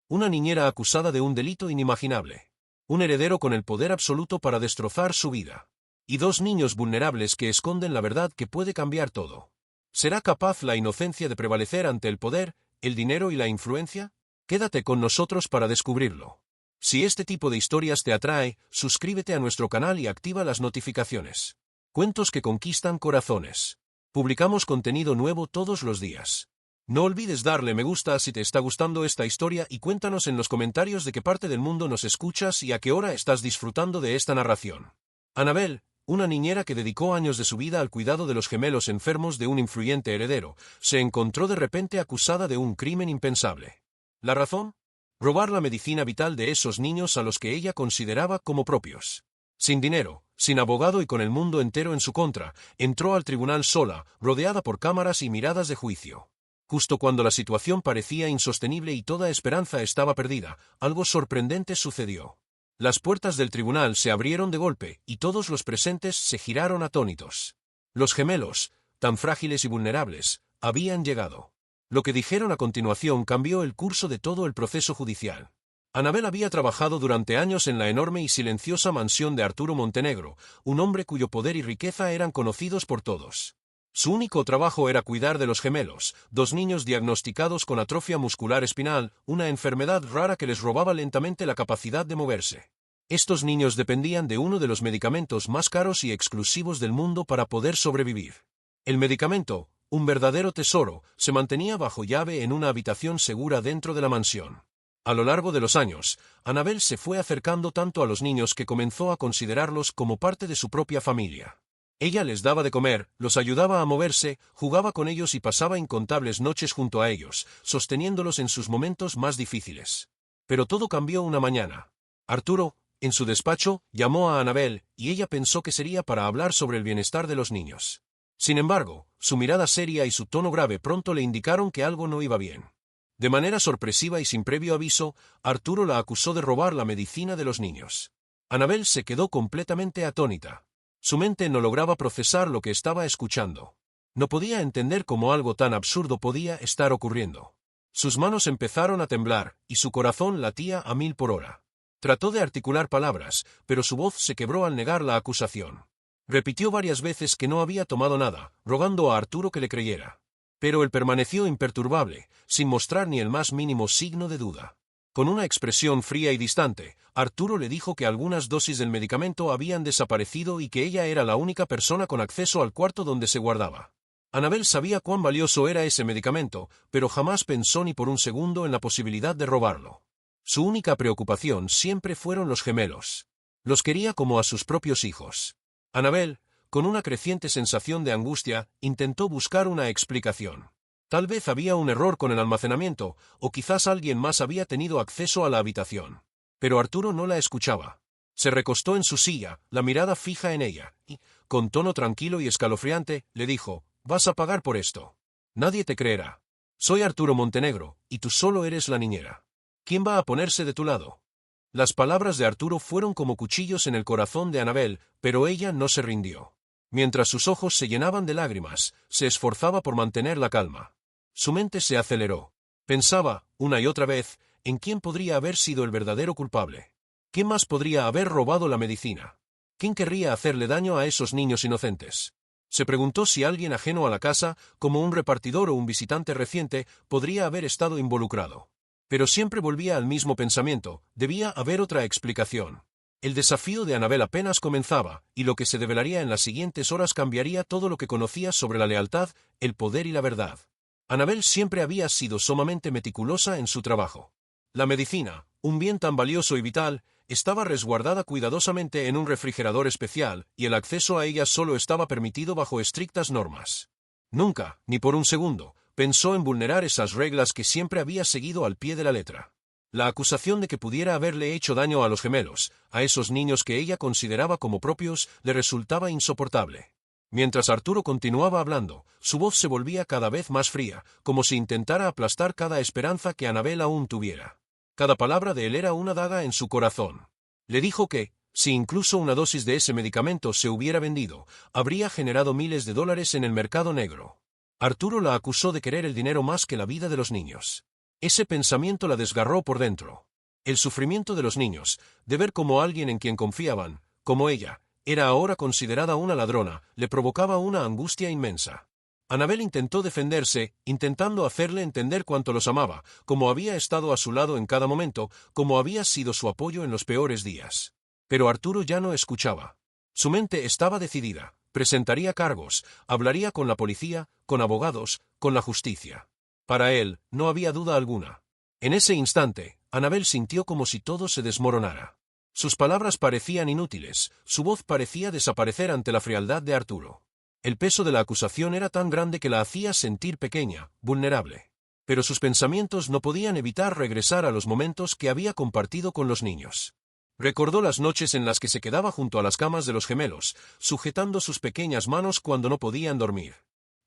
Una niñera acusada de un delito inimaginable. Un heredero con el poder absoluto para destrozar su vida. Y dos niños vulnerables que esconden la verdad que puede cambiar todo. ¿Será capaz la inocencia de prevalecer ante el poder, el dinero y la influencia? Quédate con nosotros para descubrirlo. Si este tipo de historias te atrae, suscríbete a nuestro canal y activa las notificaciones. Cuentos que conquistan corazones. Publicamos contenido nuevo todos los días. No olvides darle me gusta si te está gustando esta historia y cuéntanos en los comentarios de qué parte del mundo nos escuchas y a qué hora estás disfrutando de esta narración. Annabelle, una niñera que dedicó años de su vida al cuidado de los gemelos enfermos de un influyente heredero, se encontró de repente acusada de un crimen impensable. ¿La razón? Robar la medicina vital de esos niños a los que ella consideraba como propios. Sin dinero, sin abogado y con el mundo entero en su contra, entró al tribunal sola, rodeada por cámaras y miradas de juicio. Justo cuando la situación parecía insostenible y toda esperanza estaba perdida, algo sorprendente sucedió. Las puertas del tribunal se abrieron de golpe, y todos los presentes se giraron atónitos. Los gemelos, tan frágiles y vulnerables, habían llegado. Lo que dijeron a continuación cambió el curso de todo el proceso judicial. Annabelle había trabajado durante años en la enorme y silenciosa mansión de Arturo Montenegro, un hombre cuyo poder y riqueza eran conocidos por todos. Su único trabajo era cuidar de los gemelos, dos niños diagnosticados con atrofia muscular espinal, una enfermedad rara que les robaba lentamente la capacidad de moverse. Estos niños dependían de uno de los medicamentos más caros y exclusivos del mundo para poder sobrevivir. El medicamento, un verdadero tesoro, se mantenía bajo llave en una habitación segura dentro de la mansión. A lo largo de los años, Annabelle se fue acercando tanto a los niños que comenzó a considerarlos como parte de su propia familia. Ella les daba de comer, los ayudaba a moverse, jugaba con ellos y pasaba incontables noches junto a ellos, sosteniéndolos en sus momentos más difíciles. Pero todo cambió una mañana. Arturo, en su despacho, llamó a Annabelle, y ella pensó que sería para hablar sobre el bienestar de los niños. Sin embargo, su mirada seria y su tono grave pronto le indicaron que algo no iba bien. De manera sorpresiva y sin previo aviso, Arturo la acusó de robar la medicina de los niños. Annabelle se quedó completamente atónita. Su mente no lograba procesar lo que estaba escuchando. No podía entender cómo algo tan absurdo podía estar ocurriendo. Sus manos empezaron a temblar, y su corazón latía a 1000 por hora. Trató de articular palabras, pero su voz se quebró al negar la acusación. Repitió varias veces que no había tomado nada, rogando a Arturo que le creyera. Pero él permaneció imperturbable, sin mostrar ni el más mínimo signo de duda. Con una expresión fría y distante, Arturo le dijo que algunas dosis del medicamento habían desaparecido y que ella era la única persona con acceso al cuarto donde se guardaba. Annabelle sabía cuán valioso era ese medicamento, pero jamás pensó ni por un segundo en la posibilidad de robarlo. Su única preocupación siempre fueron los gemelos. Los quería como a sus propios hijos. Annabelle, con una creciente sensación de angustia, intentó buscar una explicación. Tal vez había un error con el almacenamiento, o quizás alguien más había tenido acceso a la habitación. Pero Arturo no la escuchaba. Se recostó en su silla, la mirada fija en ella, y, con tono tranquilo y escalofriante, le dijo: «Vas a pagar por esto. Nadie te creerá. Soy Arturo Montenegro, y tú solo eres la niñera. ¿Quién va a ponerse de tu lado?» Las palabras de Arturo fueron como cuchillos en el corazón de Annabelle, pero ella no se rindió. Mientras sus ojos se llenaban de lágrimas, se esforzaba por mantener la calma. Su mente se aceleró. Pensaba, una y otra vez, en quién podría haber sido el verdadero culpable. ¿Quién más podría haber robado la medicina? ¿Quién querría hacerle daño a esos niños inocentes? Se preguntó si alguien ajeno a la casa, como un repartidor o un visitante reciente, podría haber estado involucrado. Pero siempre volvía al mismo pensamiento: debía haber otra explicación. El desafío de Annabelle apenas comenzaba, y lo que se develaría en las siguientes horas cambiaría todo lo que conocía sobre la lealtad, el poder y la verdad. Annabelle siempre había sido sumamente meticulosa en su trabajo. La medicina, un bien tan valioso y vital, estaba resguardada cuidadosamente en un refrigerador especial, y el acceso a ella solo estaba permitido bajo estrictas normas. Nunca, ni por un segundo, pensó en vulnerar esas reglas que siempre había seguido al pie de la letra. La acusación de que pudiera haberle hecho daño a los gemelos, a esos niños que ella consideraba como propios, le resultaba insoportable. Mientras Arturo continuaba hablando, su voz se volvía cada vez más fría, como si intentara aplastar cada esperanza que Annabelle aún tuviera. Cada palabra de él era una daga en su corazón. Le dijo que, si incluso una dosis de ese medicamento se hubiera vendido, habría generado miles de dólares en el mercado negro. Arturo la acusó de querer el dinero más que la vida de los niños. Ese pensamiento la desgarró por dentro. El sufrimiento de los niños, de ver cómo alguien en quien confiaban, como ella, era ahora considerada una ladrona, le provocaba una angustia inmensa. Annabel intentó defenderse, intentando hacerle entender cuánto los amaba, cómo había estado a su lado en cada momento, cómo había sido su apoyo en los peores días. Pero Arturo ya no escuchaba. Su mente estaba decidida, presentaría cargos, hablaría con la policía, con abogados, con la justicia. Para él, no había duda alguna. En ese instante, Annabel sintió como si todo se desmoronara. Sus palabras parecían inútiles, su voz parecía desaparecer ante la frialdad de Arturo. El peso de la acusación era tan grande que la hacía sentir pequeña, vulnerable. Pero sus pensamientos no podían evitar regresar a los momentos que había compartido con los niños. Recordó las noches en las que se quedaba junto a las camas de los gemelos, sujetando sus pequeñas manos cuando no podían dormir.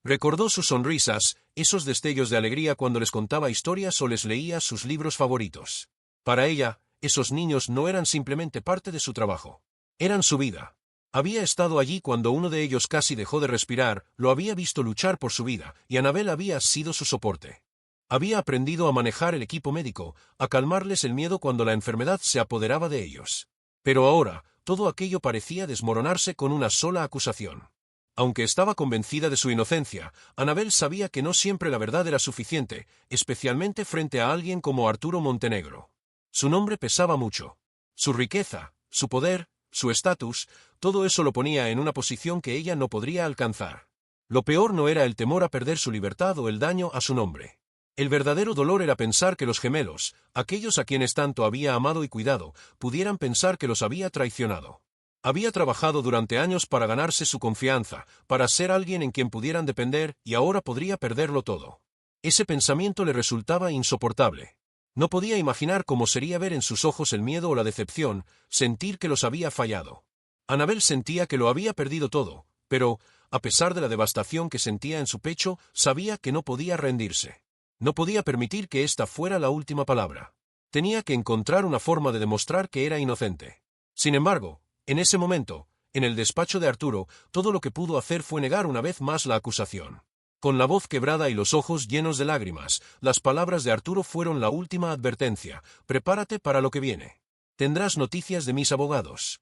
Recordó sus sonrisas, esos destellos de alegría cuando les contaba historias o les leía sus libros favoritos. Para ella, esos niños no eran simplemente parte de su trabajo. Eran su vida. Había estado allí cuando uno de ellos casi dejó de respirar, lo había visto luchar por su vida, y Annabel había sido su soporte. Había aprendido a manejar el equipo médico, a calmarles el miedo cuando la enfermedad se apoderaba de ellos. Pero ahora, todo aquello parecía desmoronarse con una sola acusación. Aunque estaba convencida de su inocencia, Annabel sabía que no siempre la verdad era suficiente, especialmente frente a alguien como Arturo Montenegro. Su nombre pesaba mucho. Su riqueza, su poder, su estatus, todo eso lo ponía en una posición que ella no podría alcanzar. Lo peor no era el temor a perder su libertad o el daño a su nombre. El verdadero dolor era pensar que los gemelos, aquellos a quienes tanto había amado y cuidado, pudieran pensar que los había traicionado. Había trabajado durante años para ganarse su confianza, para ser alguien en quien pudieran depender, y ahora podría perderlo todo. Ese pensamiento le resultaba insoportable. No podía imaginar cómo sería ver en sus ojos el miedo o la decepción, sentir que los había fallado. Annabel sentía que lo había perdido todo, pero, a pesar de la devastación que sentía en su pecho, sabía que no podía rendirse. No podía permitir que esta fuera la última palabra. Tenía que encontrar una forma de demostrar que era inocente. Sin embargo, en ese momento, en el despacho de Arturo, todo lo que pudo hacer fue negar una vez más la acusación. Con la voz quebrada y los ojos llenos de lágrimas, las palabras de Arturo fueron la última advertencia: prepárate para lo que viene. Tendrás noticias de mis abogados.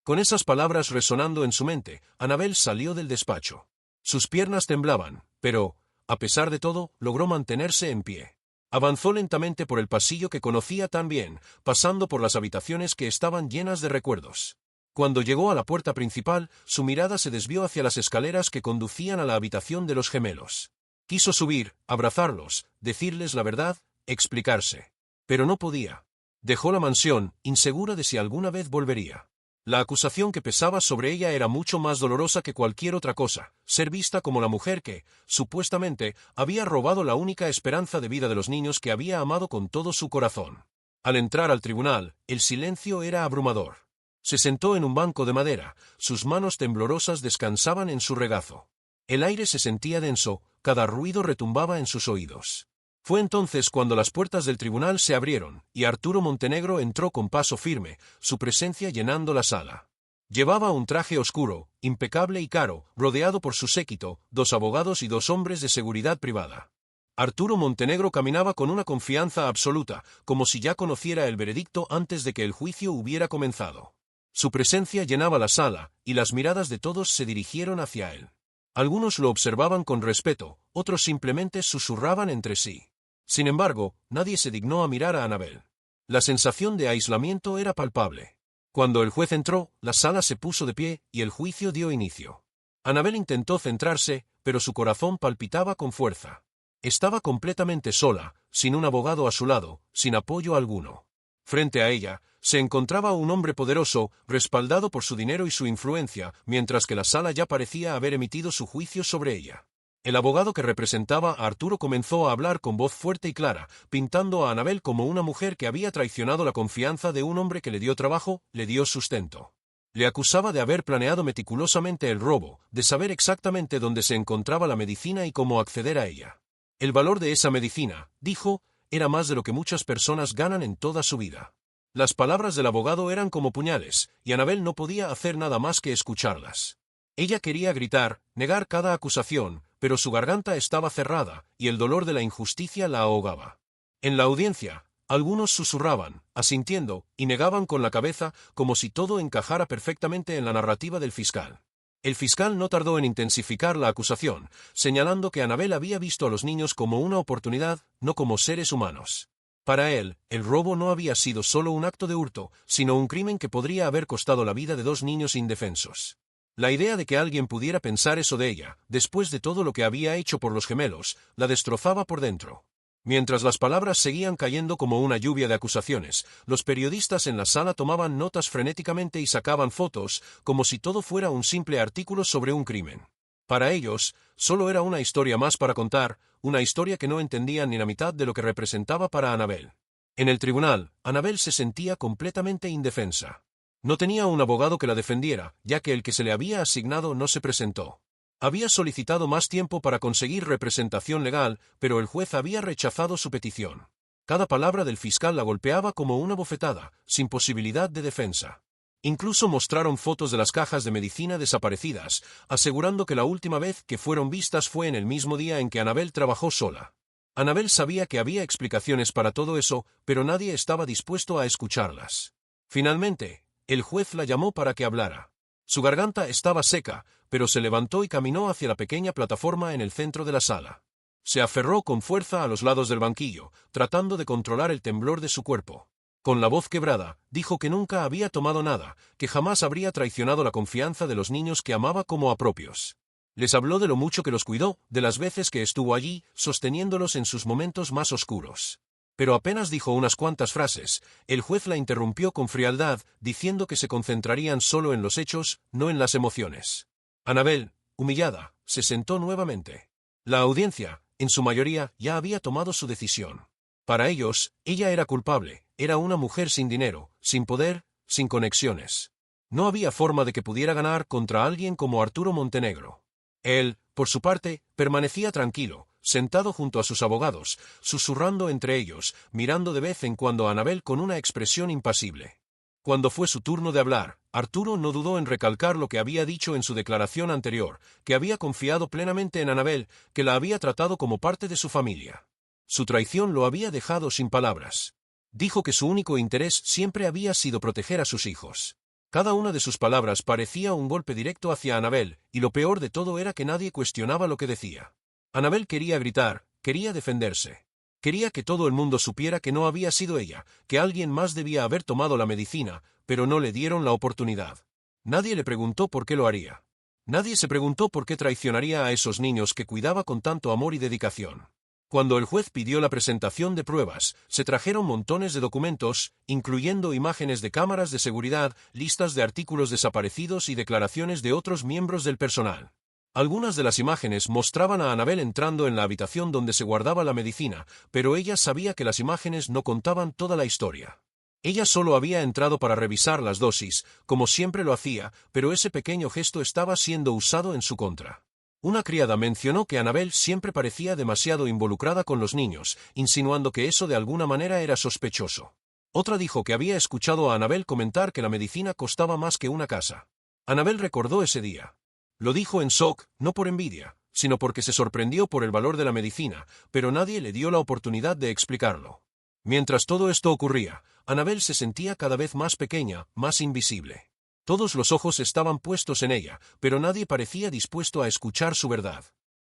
Con esas palabras resonando en su mente, Annabel salió del despacho. Sus piernas temblaban, pero, a pesar de todo, logró mantenerse en pie. Avanzó lentamente por el pasillo que conocía tan bien, pasando por las habitaciones que estaban llenas de recuerdos. Cuando llegó a la puerta principal, su mirada se desvió hacia las escaleras que conducían a la habitación de los gemelos. Quiso subir, abrazarlos, decirles la verdad, explicarse. Pero no podía. Dejó la mansión, insegura de si alguna vez volvería. La acusación que pesaba sobre ella era mucho más dolorosa que cualquier otra cosa: ser vista como la mujer que, supuestamente, había robado la única esperanza de vida de los niños que había amado con todo su corazón. Al entrar al tribunal, el silencio era abrumador. Se sentó en un banco de madera, sus manos temblorosas descansaban en su regazo. El aire se sentía denso, cada ruido retumbaba en sus oídos. Fue entonces cuando las puertas del tribunal se abrieron, y Arturo Montenegro entró con paso firme, su presencia llenando la sala. Llevaba un traje oscuro, impecable y caro, rodeado por su séquito, 2 abogados y 2 hombres de seguridad privada. Arturo Montenegro caminaba con una confianza absoluta, como si ya conociera el veredicto antes de que el juicio hubiera comenzado. Su presencia llenaba la sala, y las miradas de todos se dirigieron hacia él. Algunos lo observaban con respeto, otros simplemente susurraban entre sí. Sin embargo, nadie se dignó a mirar a Annabel. La sensación de aislamiento era palpable. Cuando el juez entró, la sala se puso de pie, y el juicio dio inicio. Annabel intentó centrarse, pero su corazón palpitaba con fuerza. Estaba completamente sola, sin un abogado a su lado, sin apoyo alguno. Frente a ella, se encontraba un hombre poderoso, respaldado por su dinero y su influencia, mientras que la sala ya parecía haber emitido su juicio sobre ella. El abogado que representaba a Arturo comenzó a hablar con voz fuerte y clara, pintando a Annabel como una mujer que había traicionado la confianza de un hombre que le dio trabajo, le dio sustento. Le acusaba de haber planeado meticulosamente el robo, de saber exactamente dónde se encontraba la medicina y cómo acceder a ella. El valor de esa medicina, dijo, era más de lo que muchas personas ganan en toda su vida. Las palabras del abogado eran como puñales, y Annabel no podía hacer nada más que escucharlas. Ella quería gritar, negar cada acusación, pero su garganta estaba cerrada, y el dolor de la injusticia la ahogaba. En la audiencia, algunos susurraban, asintiendo, y negaban con la cabeza como si todo encajara perfectamente en la narrativa del fiscal. El fiscal no tardó en intensificar la acusación, señalando que Annabel había visto a los niños como una oportunidad, no como seres humanos. Para él, el robo no había sido solo un acto de hurto, sino un crimen que podría haber costado la vida de dos niños indefensos. La idea de que alguien pudiera pensar eso de ella, después de todo lo que había hecho por los gemelos, la destrozaba por dentro. Mientras las palabras seguían cayendo como una lluvia de acusaciones, los periodistas en la sala tomaban notas frenéticamente y sacaban fotos, como si todo fuera un simple artículo sobre un crimen. Para ellos, solo era una historia más para contar, una historia que no entendían ni la mitad de lo que representaba para Annabel. En el tribunal, Annabel se sentía completamente indefensa. No tenía un abogado que la defendiera, ya que el que se le había asignado no se presentó. Había solicitado más tiempo para conseguir representación legal, pero el juez había rechazado su petición. Cada palabra del fiscal la golpeaba como una bofetada, sin posibilidad de defensa. Incluso mostraron fotos de las cajas de medicina desaparecidas, asegurando que la última vez que fueron vistas fue en el mismo día en que Annabel trabajó sola. Annabel sabía que había explicaciones para todo eso, pero nadie estaba dispuesto a escucharlas. Finalmente, el juez la llamó para que hablara. Su garganta estaba seca, pero se levantó y caminó hacia la pequeña plataforma en el centro de la sala. Se aferró con fuerza a los lados del banquillo, tratando de controlar el temblor de su cuerpo. Con la voz quebrada, dijo que nunca había tomado nada, que jamás habría traicionado la confianza de los niños que amaba como a propios. Les habló de lo mucho que los cuidó, de las veces que estuvo allí, sosteniéndolos en sus momentos más oscuros. Pero apenas dijo unas cuantas frases, el juez la interrumpió con frialdad, diciendo que se concentrarían solo en los hechos, no en las emociones. Annabel, humillada, se sentó nuevamente. La audiencia, en su mayoría, ya había tomado su decisión. Para ellos, ella era culpable, era una mujer sin dinero, sin poder, sin conexiones. No había forma de que pudiera ganar contra alguien como Arturo Montenegro. Él, por su parte, permanecía tranquilo, sentado junto a sus abogados, susurrando entre ellos, mirando de vez en cuando a Annabel con una expresión impasible. Cuando fue su turno de hablar, Arturo no dudó en recalcar lo que había dicho en su declaración anterior, que había confiado plenamente en Annabel, que la había tratado como parte de su familia. Su traición lo había dejado sin palabras. Dijo que su único interés siempre había sido proteger a sus hijos. Cada una de sus palabras parecía un golpe directo hacia Annabel, y lo peor de todo era que nadie cuestionaba lo que decía. Annabel quería gritar, quería defenderse. Quería que todo el mundo supiera que no había sido ella, que alguien más debía haber tomado la medicina, pero no le dieron la oportunidad. Nadie le preguntó por qué lo haría. Nadie se preguntó por qué traicionaría a esos niños que cuidaba con tanto amor y dedicación. Cuando el juez pidió la presentación de pruebas, se trajeron montones de documentos, incluyendo imágenes de cámaras de seguridad, listas de artículos desaparecidos y declaraciones de otros miembros del personal. Algunas de las imágenes mostraban a Annabel entrando en la habitación donde se guardaba la medicina, pero ella sabía que las imágenes no contaban toda la historia. Ella solo había entrado para revisar las dosis, como siempre lo hacía, pero ese pequeño gesto estaba siendo usado en su contra. Una criada mencionó que Annabel siempre parecía demasiado involucrada con los niños, insinuando que eso de alguna manera era sospechoso. Otra dijo que había escuchado a Annabel comentar que la medicina costaba más que una casa. Annabel recordó ese día. Lo dijo en shock, no por envidia, sino porque se sorprendió por el valor de la medicina, pero nadie le dio la oportunidad de explicarlo. Mientras todo esto ocurría, Annabel se sentía cada vez más pequeña, más invisible. Todos los ojos estaban puestos en ella, pero nadie parecía dispuesto a escuchar su verdad.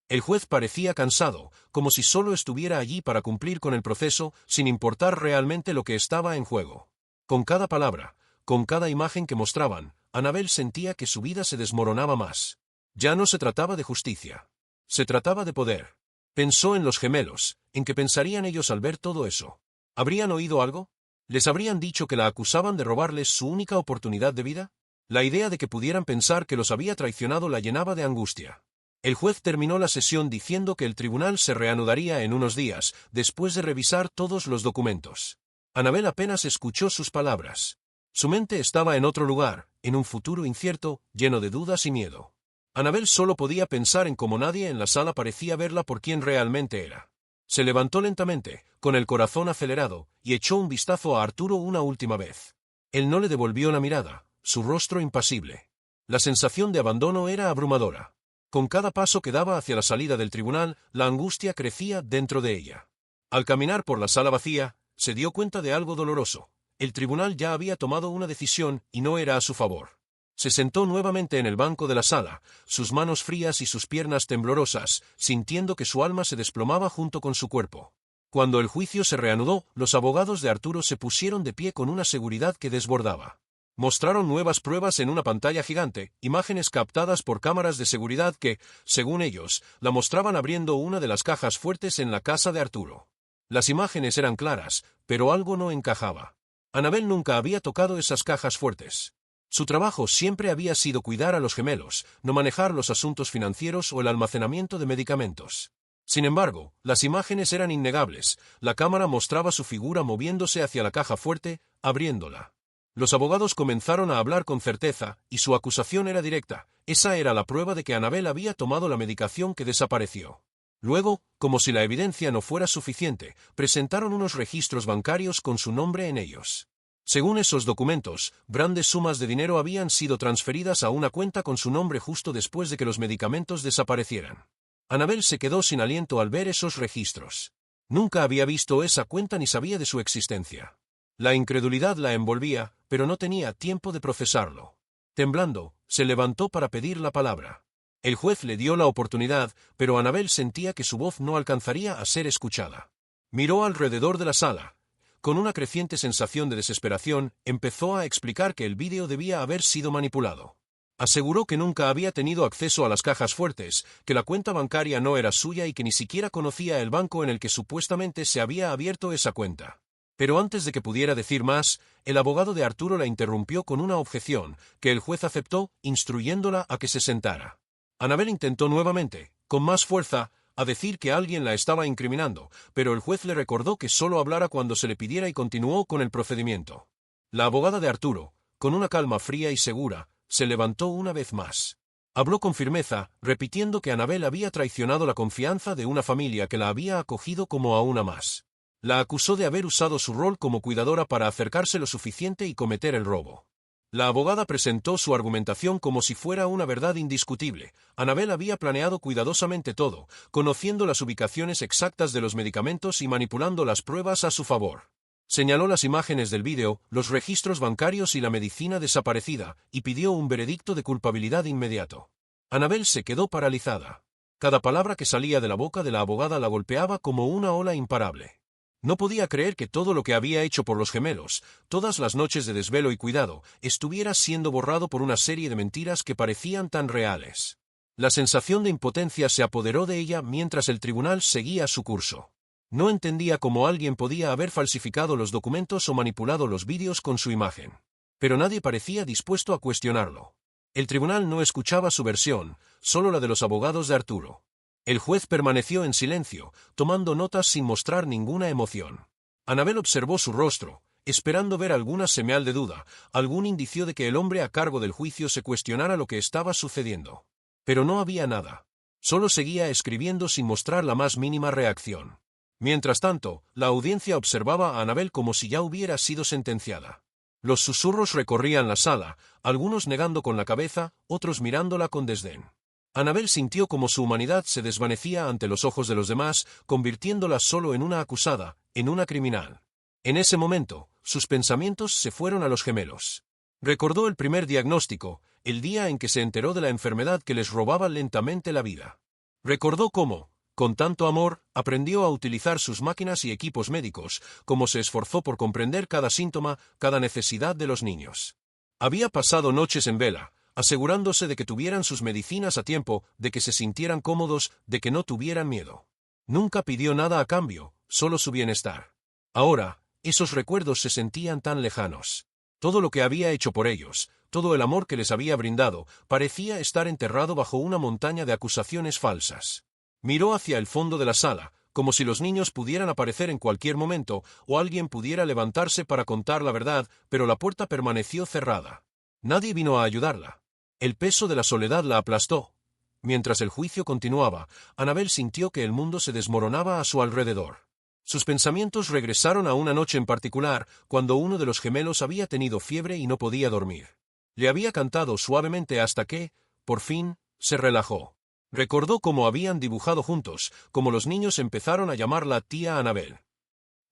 El juez parecía cansado, como si solo estuviera allí para cumplir con el proceso, sin importar realmente lo que estaba en juego. Con cada palabra, con cada imagen que mostraban, Annabel sentía que su vida se desmoronaba más. Ya no se trataba de justicia. Se trataba de poder. Pensó en los gemelos, en qué pensarían ellos al ver todo eso. ¿Habrían oído algo? ¿Les habrían dicho que la acusaban de robarles su única oportunidad de vida? La idea de que pudieran pensar que los había traicionado la llenaba de angustia. El juez terminó la sesión diciendo que el tribunal se reanudaría en unos días, después de revisar todos los documentos. Annabel apenas escuchó sus palabras. Su mente estaba en otro lugar, en un futuro incierto, lleno de dudas y miedo. Annabel solo podía pensar en cómo nadie en la sala parecía verla por quien realmente era. Se levantó lentamente, con el corazón acelerado, y echó un vistazo a Arturo una última vez. Él no le devolvió la mirada, su rostro impasible. La sensación de abandono era abrumadora. Con cada paso que daba hacia la salida del tribunal, la angustia crecía dentro de ella. Al caminar por la sala vacía, se dio cuenta de algo doloroso. El tribunal ya había tomado una decisión y no era a su favor. Se sentó nuevamente en el banco de la sala, sus manos frías y sus piernas temblorosas, sintiendo que su alma se desplomaba junto con su cuerpo. Cuando el juicio se reanudó, los abogados de Arturo se pusieron de pie con una seguridad que desbordaba. Mostraron nuevas pruebas en una pantalla gigante, imágenes captadas por cámaras de seguridad que, según ellos, la mostraban abriendo una de las cajas fuertes en la casa de Arturo. Las imágenes eran claras, pero algo no encajaba. Annabel nunca había tocado esas cajas fuertes. Su trabajo siempre había sido cuidar a los gemelos, no manejar los asuntos financieros o el almacenamiento de medicamentos. Sin embargo, las imágenes eran innegables. La cámara mostraba su figura moviéndose hacia la caja fuerte, abriéndola. Los abogados comenzaron a hablar con certeza, y su acusación era directa. Esa era la prueba de que Annabel había tomado la medicación que desapareció. Luego, como si la evidencia no fuera suficiente, presentaron unos registros bancarios con su nombre en ellos. Según esos documentos, grandes sumas de dinero habían sido transferidas a una cuenta con su nombre justo después de que los medicamentos desaparecieran. Annabel se quedó sin aliento al ver esos registros. Nunca había visto esa cuenta ni sabía de su existencia. La incredulidad la envolvía, pero no tenía tiempo de procesarlo. Temblando, se levantó para pedir la palabra. El juez le dio la oportunidad, pero Annabel sentía que su voz no alcanzaría a ser escuchada. Miró alrededor de la sala. Con una creciente sensación de desesperación, empezó a explicar que el vídeo debía haber sido manipulado. Aseguró que nunca había tenido acceso a las cajas fuertes, que la cuenta bancaria no era suya y que ni siquiera conocía el banco en el que supuestamente se había abierto esa cuenta. Pero antes de que pudiera decir más, el abogado de Arturo la interrumpió con una objeción, que el juez aceptó, instruyéndola a que se sentara. Annabel intentó nuevamente, con más fuerza, a decir que alguien la estaba incriminando, pero el juez le recordó que solo hablara cuando se le pidiera y continuó con el procedimiento. La abogada de Arturo, con una calma fría y segura, se levantó una vez más. Habló con firmeza, repitiendo que Annabel había traicionado la confianza de una familia que la había acogido como a una más. La acusó de haber usado su rol como cuidadora para acercarse lo suficiente y cometer el robo. La abogada presentó su argumentación como si fuera una verdad indiscutible. Annabel había planeado cuidadosamente todo, conociendo las ubicaciones exactas de los medicamentos y manipulando las pruebas a su favor. Señaló las imágenes del vídeo, los registros bancarios y la medicina desaparecida, y pidió un veredicto de culpabilidad inmediato. Annabel se quedó paralizada. Cada palabra que salía de la boca de la abogada la golpeaba como una ola imparable. No podía creer que todo lo que había hecho por los gemelos, todas las noches de desvelo y cuidado, estuviera siendo borrado por una serie de mentiras que parecían tan reales. La sensación de impotencia se apoderó de ella mientras el tribunal seguía su curso. No entendía cómo alguien podía haber falsificado los documentos o manipulado los vídeos con su imagen. Pero nadie parecía dispuesto a cuestionarlo. El tribunal no escuchaba su versión, solo la de los abogados de Arturo. El juez permaneció en silencio, tomando notas sin mostrar ninguna emoción. Annabel observó su rostro, esperando ver alguna señal de duda, algún indicio de que el hombre a cargo del juicio se cuestionara lo que estaba sucediendo. Pero no había nada. Solo seguía escribiendo sin mostrar la más mínima reacción. Mientras tanto, la audiencia observaba a Annabel como si ya hubiera sido sentenciada. Los susurros recorrían la sala, algunos negando con la cabeza, otros mirándola con desdén. Annabel sintió como su humanidad se desvanecía ante los ojos de los demás, convirtiéndola solo en una acusada, en una criminal. En ese momento, sus pensamientos se fueron a los gemelos. Recordó el primer diagnóstico, el día en que se enteró de la enfermedad que les robaba lentamente la vida. Recordó cómo, con tanto amor, aprendió a utilizar sus máquinas y equipos médicos, cómo se esforzó por comprender cada síntoma, cada necesidad de los niños. Había pasado noches en vela, asegurándose de que tuvieran sus medicinas a tiempo, de que se sintieran cómodos, de que no tuvieran miedo. Nunca pidió nada a cambio, solo su bienestar. Ahora, esos recuerdos se sentían tan lejanos. Todo lo que había hecho por ellos, todo el amor que les había brindado, parecía estar enterrado bajo una montaña de acusaciones falsas. Miró hacia el fondo de la sala, como si los niños pudieran aparecer en cualquier momento, o alguien pudiera levantarse para contar la verdad, pero la puerta permaneció cerrada. Nadie vino a ayudarla. El peso de la soledad la aplastó. Mientras el juicio continuaba, Annabel sintió que el mundo se desmoronaba a su alrededor. Sus pensamientos regresaron a una noche en particular, cuando uno de los gemelos había tenido fiebre y no podía dormir. Le había cantado suavemente hasta que, por fin, se relajó. Recordó cómo habían dibujado juntos, cómo los niños empezaron a llamarla tía Annabel.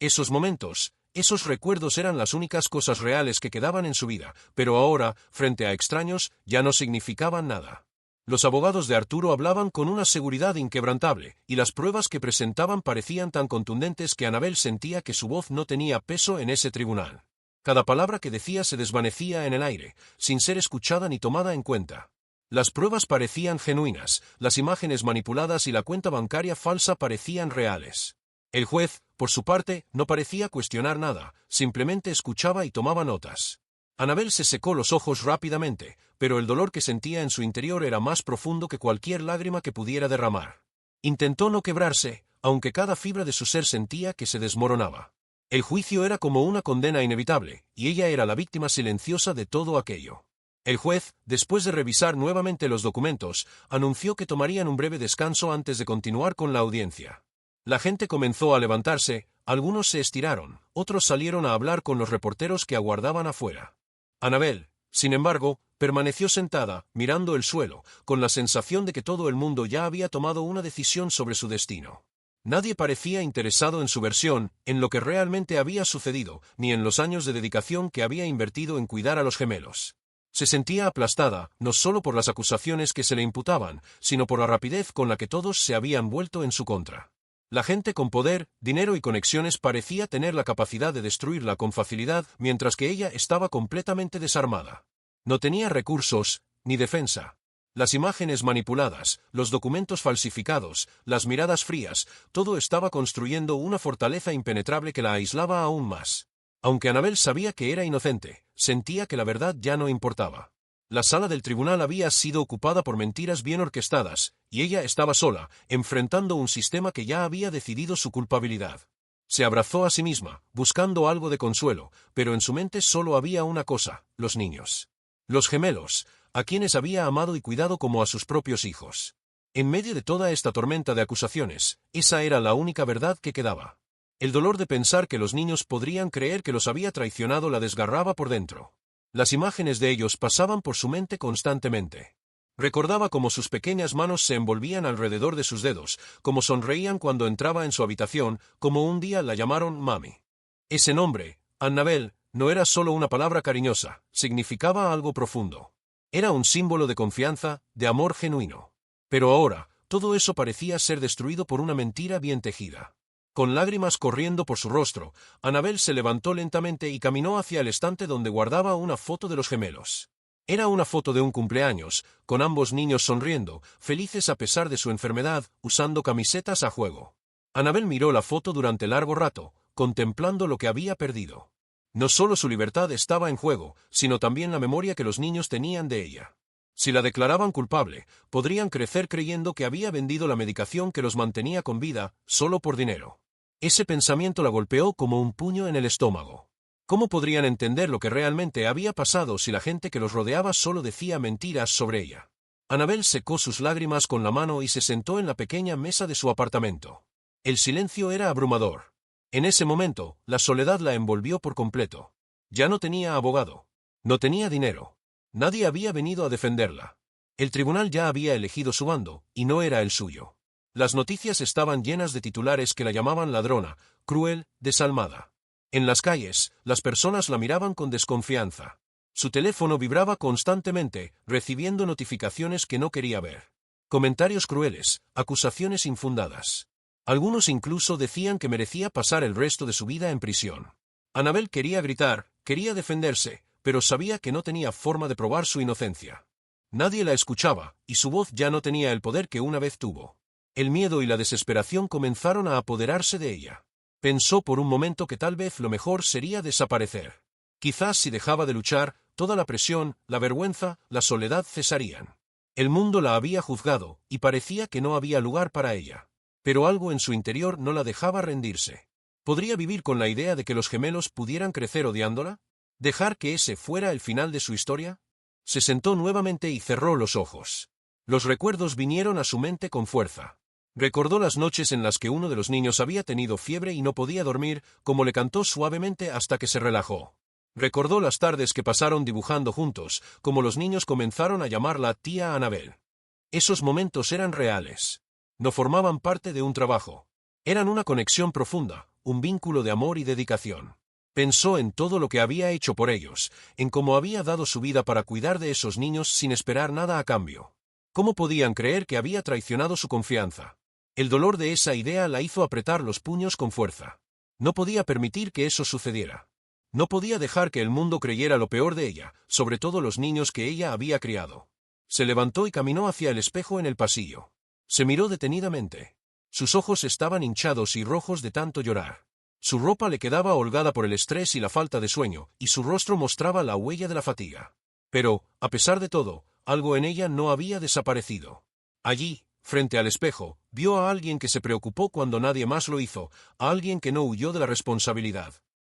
Esos momentos, esos recuerdos eran las únicas cosas reales que quedaban en su vida, pero ahora, frente a extraños, ya no significaban nada. Los abogados de Arturo hablaban con una seguridad inquebrantable, y las pruebas que presentaban parecían tan contundentes que Annabel sentía que su voz no tenía peso en ese tribunal. Cada palabra que decía se desvanecía en el aire, sin ser escuchada ni tomada en cuenta. Las pruebas parecían genuinas, las imágenes manipuladas y la cuenta bancaria falsa parecían reales. El juez, por su parte, no parecía cuestionar nada, simplemente escuchaba y tomaba notas. Annabel se secó los ojos rápidamente, pero el dolor que sentía en su interior era más profundo que cualquier lágrima que pudiera derramar. Intentó no quebrarse, aunque cada fibra de su ser sentía que se desmoronaba. El juicio era como una condena inevitable, y ella era la víctima silenciosa de todo aquello. El juez, después de revisar nuevamente los documentos, anunció que tomarían un breve descanso antes de continuar con la audiencia. La gente comenzó a levantarse, algunos se estiraron, otros salieron a hablar con los reporteros que aguardaban afuera. Annabel, sin embargo, permaneció sentada, mirando el suelo, con la sensación de que todo el mundo ya había tomado una decisión sobre su destino. Nadie parecía interesado en su versión, en lo que realmente había sucedido, ni en los años de dedicación que había invertido en cuidar a los gemelos. Se sentía aplastada, no solo por las acusaciones que se le imputaban, sino por la rapidez con la que todos se habían vuelto en su contra. La gente con poder, dinero y conexiones parecía tener la capacidad de destruirla con facilidad, mientras que ella estaba completamente desarmada. No tenía recursos, ni defensa. Las imágenes manipuladas, los documentos falsificados, las miradas frías, todo estaba construyendo una fortaleza impenetrable que la aislaba aún más. Aunque Annabel sabía que era inocente, sentía que la verdad ya no importaba. La sala del tribunal había sido ocupada por mentiras bien orquestadas, y ella estaba sola, enfrentando un sistema que ya había decidido su culpabilidad. Se abrazó a sí misma, buscando algo de consuelo, pero en su mente solo había una cosa: los niños. Los gemelos, a quienes había amado y cuidado como a sus propios hijos. En medio de toda esta tormenta de acusaciones, esa era la única verdad que quedaba. El dolor de pensar que los niños podrían creer que los había traicionado la desgarraba por dentro. Las imágenes de ellos pasaban por su mente constantemente. Recordaba cómo sus pequeñas manos se envolvían alrededor de sus dedos, cómo sonreían cuando entraba en su habitación, como un día la llamaron mami. Ese nombre, Annabel, no era solo una palabra cariñosa, significaba algo profundo. Era un símbolo de confianza, de amor genuino. Pero ahora, todo eso parecía ser destruido por una mentira bien tejida. Con lágrimas corriendo por su rostro, Annabel se levantó lentamente y caminó hacia el estante donde guardaba una foto de los gemelos. Era una foto de un cumpleaños, con ambos niños sonriendo, felices a pesar de su enfermedad, usando camisetas a juego. Annabel miró la foto durante largo rato, contemplando lo que había perdido. No solo su libertad estaba en juego, sino también la memoria que los niños tenían de ella. Si la declaraban culpable, podrían crecer creyendo que había vendido la medicación que los mantenía con vida, solo por dinero. Ese pensamiento la golpeó como un puño en el estómago. ¿Cómo podrían entender lo que realmente había pasado si la gente que los rodeaba solo decía mentiras sobre ella? Annabel secó sus lágrimas con la mano y se sentó en la pequeña mesa de su apartamento. El silencio era abrumador. En ese momento, la soledad la envolvió por completo. Ya no tenía abogado. No tenía dinero. Nadie había venido a defenderla. El tribunal ya había elegido su bando, y no era el suyo. Las noticias estaban llenas de titulares que la llamaban ladrona, cruel, desalmada. En las calles, las personas la miraban con desconfianza. Su teléfono vibraba constantemente, recibiendo notificaciones que no quería ver. Comentarios crueles, acusaciones infundadas. Algunos incluso decían que merecía pasar el resto de su vida en prisión. Annabel quería gritar, quería defenderse, pero sabía que no tenía forma de probar su inocencia. Nadie la escuchaba, y su voz ya no tenía el poder que una vez tuvo. El miedo y la desesperación comenzaron a apoderarse de ella. Pensó por un momento que tal vez lo mejor sería desaparecer. Quizás si dejaba de luchar, toda la presión, la vergüenza, la soledad cesarían. El mundo la había juzgado, y parecía que no había lugar para ella. Pero algo en su interior no la dejaba rendirse. ¿Podría vivir con la idea de que los gemelos pudieran crecer odiándola? ¿Dejar que ese fuera el final de su historia? Se sentó nuevamente y cerró los ojos. Los recuerdos vinieron a su mente con fuerza. Recordó las noches en las que uno de los niños había tenido fiebre y no podía dormir, como le cantó suavemente hasta que se relajó. Recordó las tardes que pasaron dibujando juntos, como los niños comenzaron a llamarla tía Annabel. Esos momentos eran reales. No formaban parte de un trabajo. Eran una conexión profunda, un vínculo de amor y dedicación. Pensó en todo lo que había hecho por ellos, en cómo había dado su vida para cuidar de esos niños sin esperar nada a cambio. ¿Cómo podían creer que había traicionado su confianza? El dolor de esa idea la hizo apretar los puños con fuerza. No podía permitir que eso sucediera. No podía dejar que el mundo creyera lo peor de ella, sobre todo los niños que ella había criado. Se levantó y caminó hacia el espejo en el pasillo. Se miró detenidamente. Sus ojos estaban hinchados y rojos de tanto llorar. Su ropa le quedaba holgada por el estrés y la falta de sueño, y su rostro mostraba la huella de la fatiga. Pero, a pesar de todo, algo en ella no había desaparecido. Allí, frente al espejo, vio a alguien que se preocupó cuando nadie más lo hizo, a alguien que no huyó de la responsabilidad.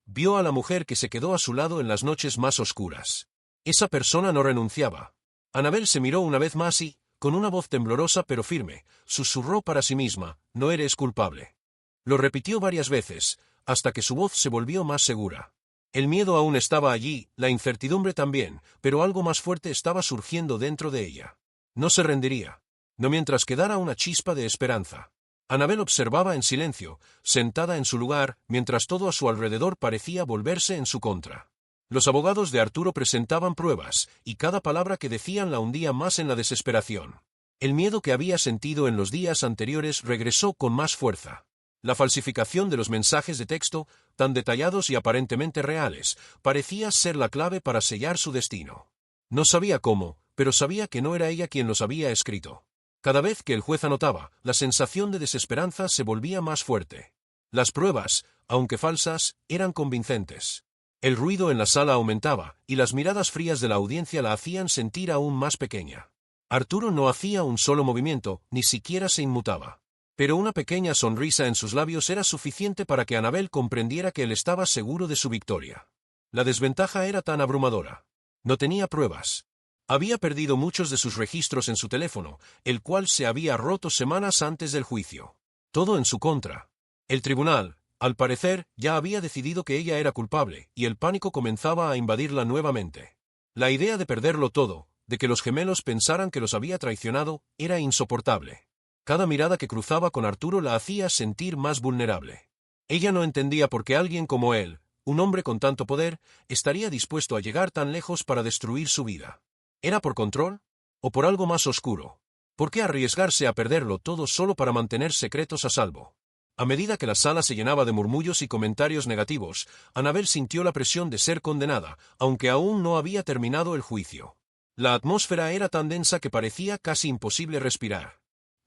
Vio a la mujer que se quedó a su lado en las noches más oscuras. Esa persona no renunciaba. Annabel se miró una vez más y, con una voz temblorosa pero firme, susurró para sí misma: «No eres culpable». Lo repitió varias veces, hasta que su voz se volvió más segura. El miedo aún estaba allí, la incertidumbre también, pero algo más fuerte estaba surgiendo dentro de ella. No se rendiría. No mientras quedara una chispa de esperanza. Annabel observaba en silencio, sentada en su lugar, mientras todo a su alrededor parecía volverse en su contra. Los abogados de Arturo presentaban pruebas, y cada palabra que decían la hundía más en la desesperación. El miedo que había sentido en los días anteriores regresó con más fuerza. La falsificación de los mensajes de texto, tan detallados y aparentemente reales, parecía ser la clave para sellar su destino. No sabía cómo, pero sabía que no era ella quien los había escrito. Cada vez que el juez anotaba, la sensación de desesperanza se volvía más fuerte. Las pruebas, aunque falsas, eran convincentes. El ruido en la sala aumentaba, y las miradas frías de la audiencia la hacían sentir aún más pequeña. Arturo no hacía un solo movimiento, ni siquiera se inmutaba. Pero una pequeña sonrisa en sus labios era suficiente para que Annabel comprendiera que él estaba seguro de su victoria. La desventaja era tan abrumadora. No tenía pruebas. Había perdido muchos de sus registros en su teléfono, el cual se había roto semanas antes del juicio. Todo en su contra. El tribunal, al parecer, ya había decidido que ella era culpable, y el pánico comenzaba a invadirla nuevamente. La idea de perderlo todo, de que los gemelos pensaran que los había traicionado, era insoportable. Cada mirada que cruzaba con Arturo la hacía sentir más vulnerable. Ella no entendía por qué alguien como él, un hombre con tanto poder, estaría dispuesto a llegar tan lejos para destruir su vida. ¿Era por control? ¿O por algo más oscuro? ¿Por qué arriesgarse a perderlo todo solo para mantener secretos a salvo? A medida que la sala se llenaba de murmullos y comentarios negativos, Annabel sintió la presión de ser condenada, aunque aún no había terminado el juicio. La atmósfera era tan densa que parecía casi imposible respirar.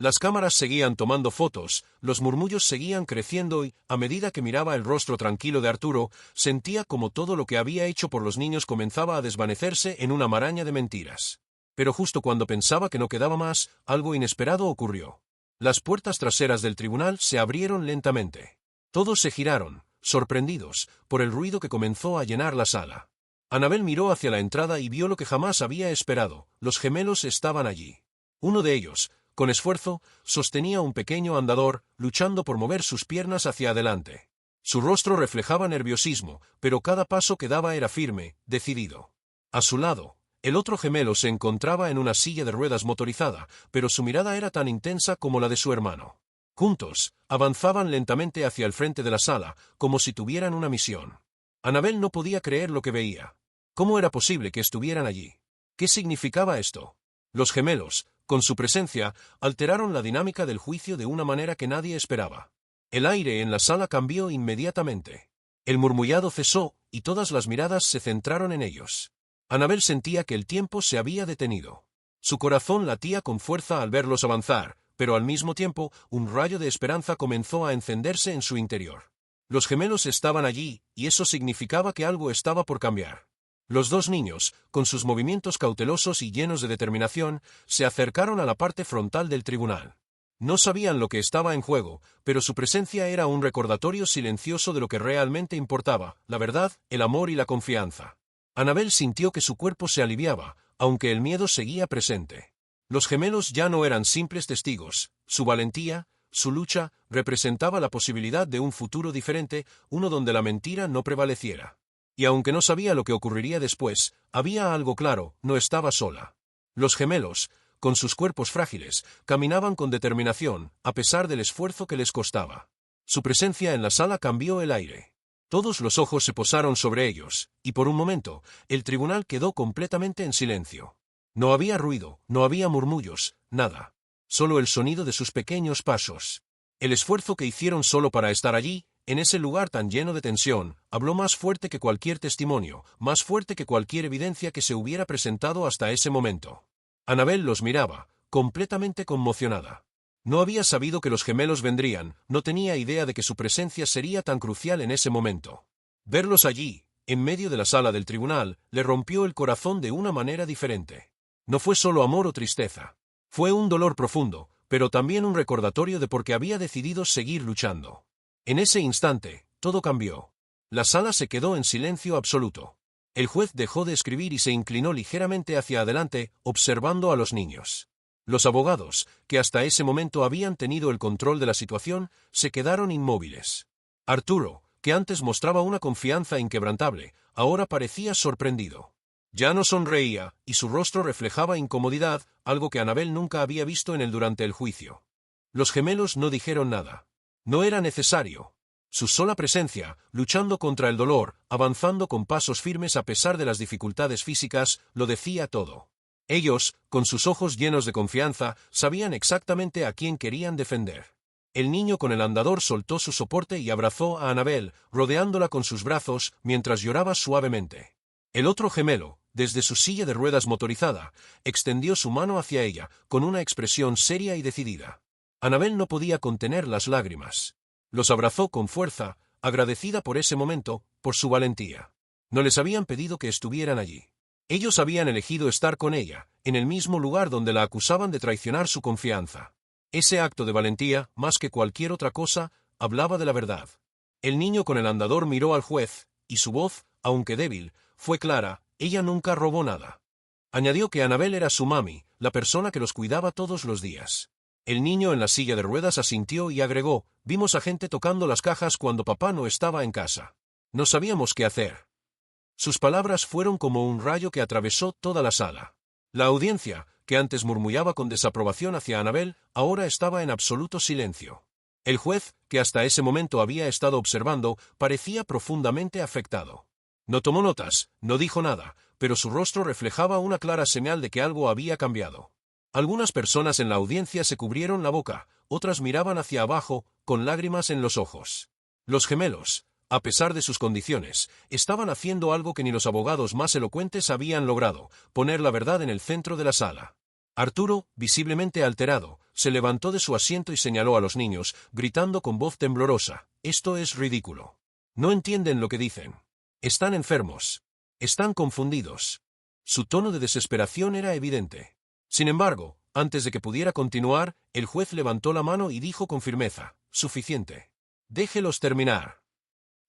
Las cámaras seguían tomando fotos, los murmullos seguían creciendo y, a medida que miraba el rostro tranquilo de Arturo, sentía como todo lo que había hecho por los niños comenzaba a desvanecerse en una maraña de mentiras. Pero justo cuando pensaba que no quedaba más, algo inesperado ocurrió. Las puertas traseras del tribunal se abrieron lentamente. Todos se giraron, sorprendidos, por el ruido que comenzó a llenar la sala. Annabel miró hacia la entrada y vio lo que jamás había esperado: los gemelos estaban allí. Uno de ellos, con esfuerzo, sostenía un pequeño andador, luchando por mover sus piernas hacia adelante. Su rostro reflejaba nerviosismo, pero cada paso que daba era firme, decidido. A su lado, el otro gemelo se encontraba en una silla de ruedas motorizada, pero su mirada era tan intensa como la de su hermano. Juntos, avanzaban lentamente hacia el frente de la sala, como si tuvieran una misión. Annabel no podía creer lo que veía. ¿Cómo era posible que estuvieran allí? ¿Qué significaba esto? Los gemelos, con su presencia, alteraron la dinámica del juicio de una manera que nadie esperaba. El aire en la sala cambió inmediatamente. El murmullado cesó, y todas las miradas se centraron en ellos. Annabel sentía que el tiempo se había detenido. Su corazón latía con fuerza al verlos avanzar, pero al mismo tiempo, un rayo de esperanza comenzó a encenderse en su interior. Los gemelos estaban allí, y eso significaba que algo estaba por cambiar. Los dos niños, con sus movimientos cautelosos y llenos de determinación, se acercaron a la parte frontal del tribunal. No sabían lo que estaba en juego, pero su presencia era un recordatorio silencioso de lo que realmente importaba: la verdad, el amor y la confianza. Annabel sintió que su cuerpo se aliviaba, aunque el miedo seguía presente. Los gemelos ya no eran simples testigos. Su valentía, su lucha, representaba la posibilidad de un futuro diferente, uno donde la mentira no prevaleciera. Y aunque no sabía lo que ocurriría después, había algo claro: no estaba sola. Los gemelos, con sus cuerpos frágiles, caminaban con determinación, a pesar del esfuerzo que les costaba. Su presencia en la sala cambió el aire. Todos los ojos se posaron sobre ellos, y por un momento, el tribunal quedó completamente en silencio. No había ruido, no había murmullos, nada. Solo el sonido de sus pequeños pasos. El esfuerzo que hicieron solo para estar allí, en ese lugar tan lleno de tensión, habló más fuerte que cualquier testimonio, más fuerte que cualquier evidencia que se hubiera presentado hasta ese momento. Annabel los miraba, completamente conmocionada. No había sabido que los gemelos vendrían, no tenía idea de que su presencia sería tan crucial en ese momento. Verlos allí, en medio de la sala del tribunal, le rompió el corazón de una manera diferente. No fue solo amor o tristeza. Fue un dolor profundo, pero también un recordatorio de por qué había decidido seguir luchando. En ese instante, todo cambió. La sala se quedó en silencio absoluto. El juez dejó de escribir y se inclinó ligeramente hacia adelante, observando a los niños. Los abogados, que hasta ese momento habían tenido el control de la situación, se quedaron inmóviles. Arturo, que antes mostraba una confianza inquebrantable, ahora parecía sorprendido. Ya no sonreía, y su rostro reflejaba incomodidad, algo que Annabel nunca había visto en él durante el juicio. Los gemelos no dijeron nada. No era necesario. Su sola presencia, luchando contra el dolor, avanzando con pasos firmes a pesar de las dificultades físicas, lo decía todo. Ellos, con sus ojos llenos de confianza, sabían exactamente a quién querían defender. El niño con el andador soltó su soporte y abrazó a Annabel, rodeándola con sus brazos, mientras lloraba suavemente. El otro gemelo, desde su silla de ruedas motorizada, extendió su mano hacia ella, con una expresión seria y decidida. Annabel no podía contener las lágrimas. Los abrazó con fuerza, agradecida por ese momento, por su valentía. No les habían pedido que estuvieran allí. Ellos habían elegido estar con ella, en el mismo lugar donde la acusaban de traicionar su confianza. Ese acto de valentía, más que cualquier otra cosa, hablaba de la verdad. El niño con el andador miró al juez, y su voz, aunque débil, fue clara: ella nunca robó nada. Añadió que Annabel era su mami, la persona que los cuidaba todos los días. El niño en la silla de ruedas asintió y agregó: vimos a gente tocando las cajas cuando papá no estaba en casa. No sabíamos qué hacer. Sus palabras fueron como un rayo que atravesó toda la sala. La audiencia, que antes murmullaba con desaprobación hacia Annabel, ahora estaba en absoluto silencio. El juez, que hasta ese momento había estado observando, parecía profundamente afectado. No tomó notas, no dijo nada, pero su rostro reflejaba una clara señal de que algo había cambiado. Algunas personas en la audiencia se cubrieron la boca, otras miraban hacia abajo, con lágrimas en los ojos. Los gemelos, a pesar de sus condiciones, estaban haciendo algo que ni los abogados más elocuentes habían logrado: poner la verdad en el centro de la sala. Arturo, visiblemente alterado, se levantó de su asiento y señaló a los niños, gritando con voz temblorosa: «Esto es ridículo. No entienden lo que dicen. Están enfermos. Están confundidos». Su tono de desesperación era evidente. Sin embargo, antes de que pudiera continuar, el juez levantó la mano y dijo con firmeza: «Suficiente. Déjelos terminar».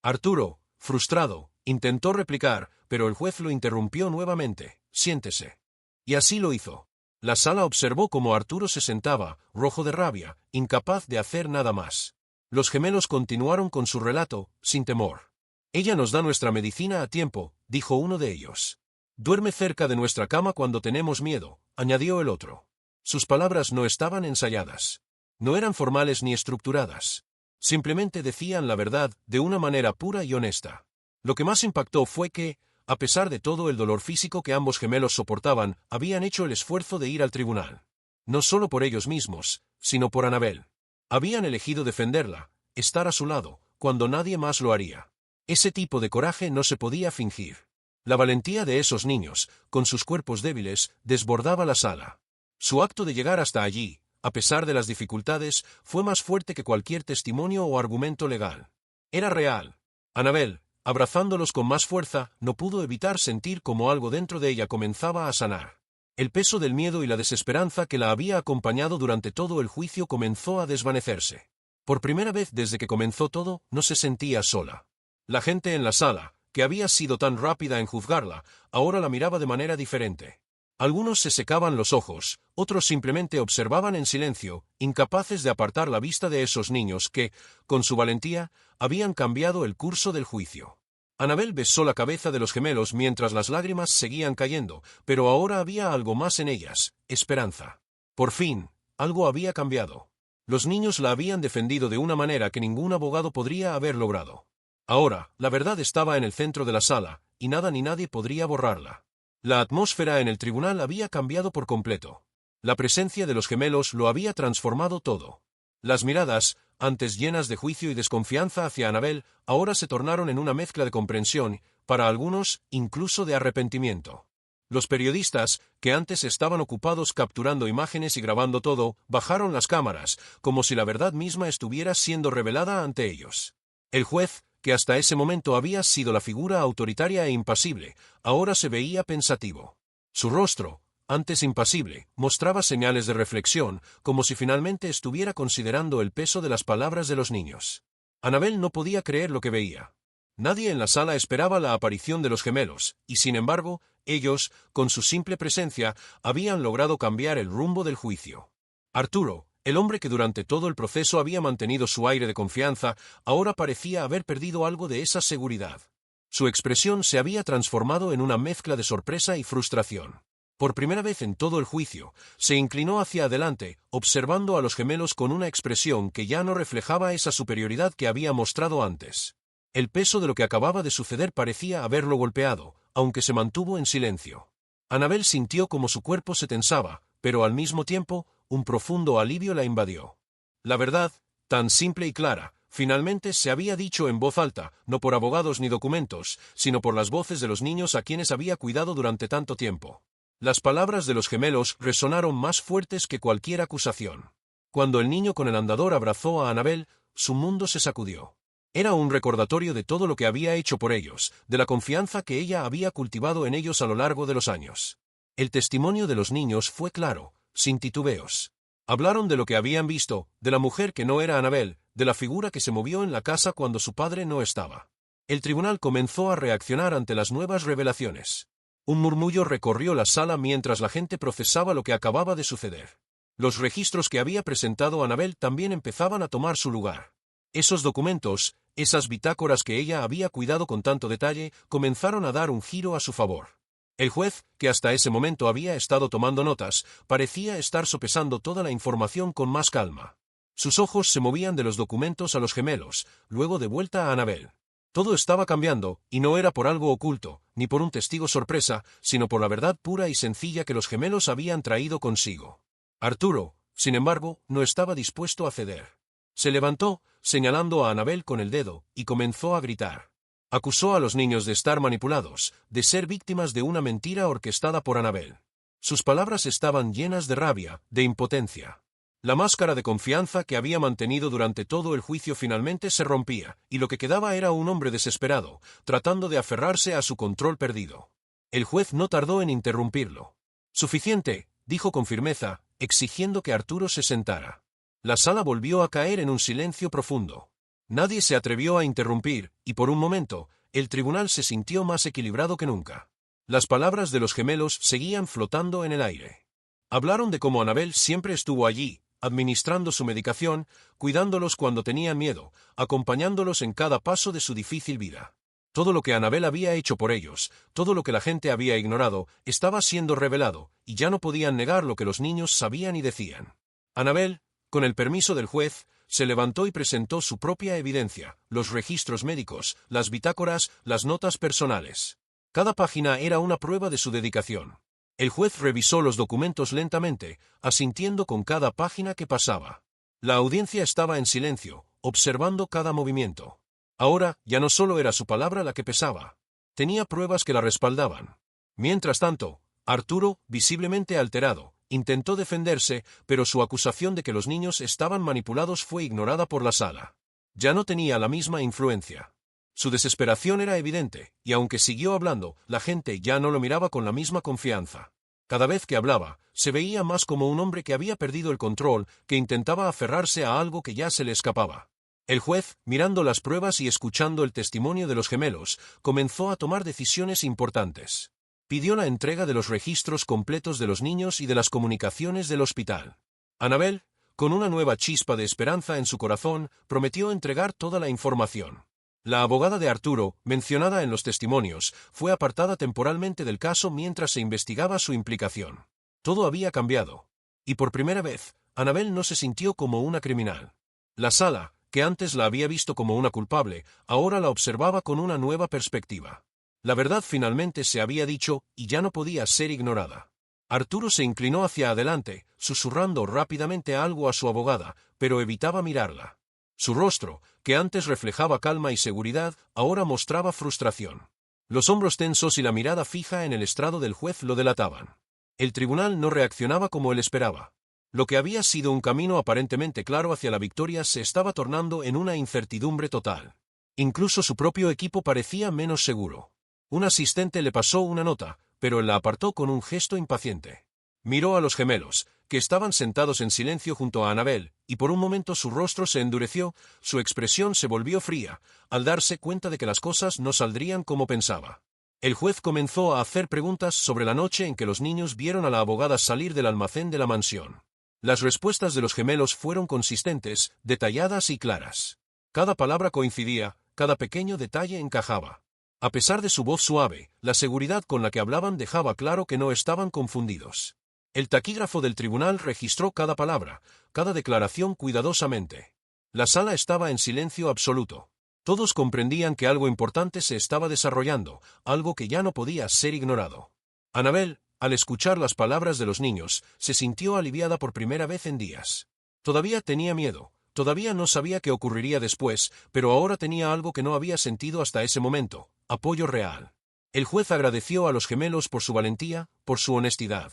Arturo, frustrado, intentó replicar, pero el juez lo interrumpió nuevamente: «Siéntese». Y así lo hizo. La sala observó cómo Arturo se sentaba, rojo de rabia, incapaz de hacer nada más. Los gemelos continuaron con su relato, sin temor. «Ella nos da nuestra medicina a tiempo», dijo uno de ellos. «Duerme cerca de nuestra cama cuando tenemos miedo», añadió el otro. Sus palabras no estaban ensayadas. No eran formales ni estructuradas. Simplemente decían la verdad, de una manera pura y honesta. Lo que más impactó fue que, a pesar de todo el dolor físico que ambos gemelos soportaban, habían hecho el esfuerzo de ir al tribunal. No solo por ellos mismos, sino por Annabel. Habían elegido defenderla, estar a su lado, cuando nadie más lo haría. Ese tipo de coraje no se podía fingir. La valentía de esos niños, con sus cuerpos débiles, desbordaba la sala. Su acto de llegar hasta allí, a pesar de las dificultades, fue más fuerte que cualquier testimonio o argumento legal. Era real. Annabel, abrazándolos con más fuerza, no pudo evitar sentir como algo dentro de ella comenzaba a sanar. El peso del miedo y la desesperanza que la había acompañado durante todo el juicio comenzó a desvanecerse. Por primera vez desde que comenzó todo, no se sentía sola. La gente en la sala, que había sido tan rápida en juzgarla, ahora la miraba de manera diferente. Algunos se secaban los ojos, otros simplemente observaban en silencio, incapaces de apartar la vista de esos niños que, con su valentía, habían cambiado el curso del juicio. Annabel besó la cabeza de los gemelos mientras las lágrimas seguían cayendo, pero ahora había algo más en ellas, esperanza. Por fin, algo había cambiado. Los niños la habían defendido de una manera que ningún abogado podría haber logrado. Ahora, la verdad estaba en el centro de la sala, y nada ni nadie podría borrarla. La atmósfera en el tribunal había cambiado por completo. La presencia de los gemelos lo había transformado todo. Las miradas, antes llenas de juicio y desconfianza hacia Annabel, ahora se tornaron en una mezcla de comprensión, para algunos, incluso de arrepentimiento. Los periodistas, que antes estaban ocupados capturando imágenes y grabando todo, bajaron las cámaras, como si la verdad misma estuviera siendo revelada ante ellos. El juez, que hasta ese momento había sido la figura autoritaria e impasible, ahora se veía pensativo. Su rostro, antes impasible, mostraba señales de reflexión, como si finalmente estuviera considerando el peso de las palabras de los niños. Annabel no podía creer lo que veía. Nadie en la sala esperaba la aparición de los gemelos, y sin embargo, ellos, con su simple presencia, habían logrado cambiar el rumbo del juicio. Arturo, el hombre que durante todo el proceso había mantenido su aire de confianza, ahora parecía haber perdido algo de esa seguridad. Su expresión se había transformado en una mezcla de sorpresa y frustración. Por primera vez en todo el juicio, se inclinó hacia adelante, observando a los gemelos con una expresión que ya no reflejaba esa superioridad que había mostrado antes. El peso de lo que acababa de suceder parecía haberlo golpeado, aunque se mantuvo en silencio. Annabel sintió como su cuerpo se tensaba, pero al mismo tiempo, un profundo alivio la invadió. La verdad, tan simple y clara, finalmente se había dicho en voz alta, no por abogados ni documentos, sino por las voces de los niños a quienes había cuidado durante tanto tiempo. Las palabras de los gemelos resonaron más fuertes que cualquier acusación. Cuando el niño con el andador abrazó a Annabel, su mundo se sacudió. Era un recordatorio de todo lo que había hecho por ellos, de la confianza que ella había cultivado en ellos a lo largo de los años. El testimonio de los niños fue claro, sin titubeos. Hablaron de lo que habían visto, de la mujer que no era Annabel, de la figura que se movió en la casa cuando su padre no estaba. El tribunal comenzó a reaccionar ante las nuevas revelaciones. Un murmullo recorrió la sala mientras la gente procesaba lo que acababa de suceder. Los registros que había presentado Annabel también empezaban a tomar su lugar. Esos documentos, esas bitácoras que ella había cuidado con tanto detalle, comenzaron a dar un giro a su favor. El juez, que hasta ese momento había estado tomando notas, parecía estar sopesando toda la información con más calma. Sus ojos se movían de los documentos a los gemelos, luego de vuelta a Annabel. Todo estaba cambiando, y no era por algo oculto, ni por un testigo sorpresa, sino por la verdad pura y sencilla que los gemelos habían traído consigo. Arturo, sin embargo, no estaba dispuesto a ceder. Se levantó, señalando a Annabel con el dedo, y comenzó a gritar. Acusó a los niños de estar manipulados, de ser víctimas de una mentira orquestada por Annabel. Sus palabras estaban llenas de rabia, de impotencia. La máscara de confianza que había mantenido durante todo el juicio finalmente se rompía, y lo que quedaba era un hombre desesperado, tratando de aferrarse a su control perdido. El juez no tardó en interrumpirlo. Suficiente, dijo con firmeza, exigiendo que Arturo se sentara. La sala volvió a caer en un silencio profundo. Nadie se atrevió a interrumpir, y por un momento, el tribunal se sintió más equilibrado que nunca. Las palabras de los gemelos seguían flotando en el aire. Hablaron de cómo Annabel siempre estuvo allí, administrando su medicación, cuidándolos cuando tenían miedo, acompañándolos en cada paso de su difícil vida. Todo lo que Annabel había hecho por ellos, todo lo que la gente había ignorado, estaba siendo revelado, y ya no podían negar lo que los niños sabían y decían. Annabel, con el permiso del juez, se levantó y presentó su propia evidencia, los registros médicos, las bitácoras, las notas personales. Cada página era una prueba de su dedicación. El juez revisó los documentos lentamente, asintiendo con cada página que pasaba. La audiencia estaba en silencio, observando cada movimiento. Ahora, ya no solo era su palabra la que pesaba. Tenía pruebas que la respaldaban. Mientras tanto, Arturo, visiblemente alterado, intentó defenderse, pero su acusación de que los niños estaban manipulados fue ignorada por la sala. Ya no tenía la misma influencia. Su desesperación era evidente, y aunque siguió hablando, la gente ya no lo miraba con la misma confianza. Cada vez que hablaba, se veía más como un hombre que había perdido el control, que intentaba aferrarse a algo que ya se le escapaba. El juez, mirando las pruebas y escuchando el testimonio de los gemelos, comenzó a tomar decisiones importantes. Pidió la entrega de los registros completos de los niños y de las comunicaciones del hospital. Annabel, con una nueva chispa de esperanza en su corazón, prometió entregar toda la información. La abogada de Arturo, mencionada en los testimonios, fue apartada temporalmente del caso mientras se investigaba su implicación. Todo había cambiado. Y por primera vez, Annabel no se sintió como una criminal. La sala, que antes la había visto como una culpable, ahora la observaba con una nueva perspectiva. La verdad finalmente se había dicho y ya no podía ser ignorada. Arturo se inclinó hacia adelante, susurrando rápidamente algo a su abogada, pero evitaba mirarla. Su rostro, que antes reflejaba calma y seguridad, ahora mostraba frustración. Los hombros tensos y la mirada fija en el estrado del juez lo delataban. El tribunal no reaccionaba como él esperaba. Lo que había sido un camino aparentemente claro hacia la victoria se estaba tornando en una incertidumbre total. Incluso su propio equipo parecía menos seguro. Un asistente le pasó una nota, pero él la apartó con un gesto impaciente. Miró a los gemelos, que estaban sentados en silencio junto a Annabel, y por un momento su rostro se endureció, su expresión se volvió fría, al darse cuenta de que las cosas no saldrían como pensaba. El juez comenzó a hacer preguntas sobre la noche en que los niños vieron a la abogada salir del almacén de la mansión. Las respuestas de los gemelos fueron consistentes, detalladas y claras. Cada palabra coincidía, cada pequeño detalle encajaba. A pesar de su voz suave, la seguridad con la que hablaban dejaba claro que no estaban confundidos. El taquígrafo del tribunal registró cada palabra, cada declaración cuidadosamente. La sala estaba en silencio absoluto. Todos comprendían que algo importante se estaba desarrollando, algo que ya no podía ser ignorado. Annabel, al escuchar las palabras de los niños, se sintió aliviada por primera vez en días. Todavía tenía miedo, todavía no sabía qué ocurriría después, pero ahora tenía algo que no había sentido hasta ese momento: apoyo real. El juez agradeció a los gemelos por su valentía, por su honestidad.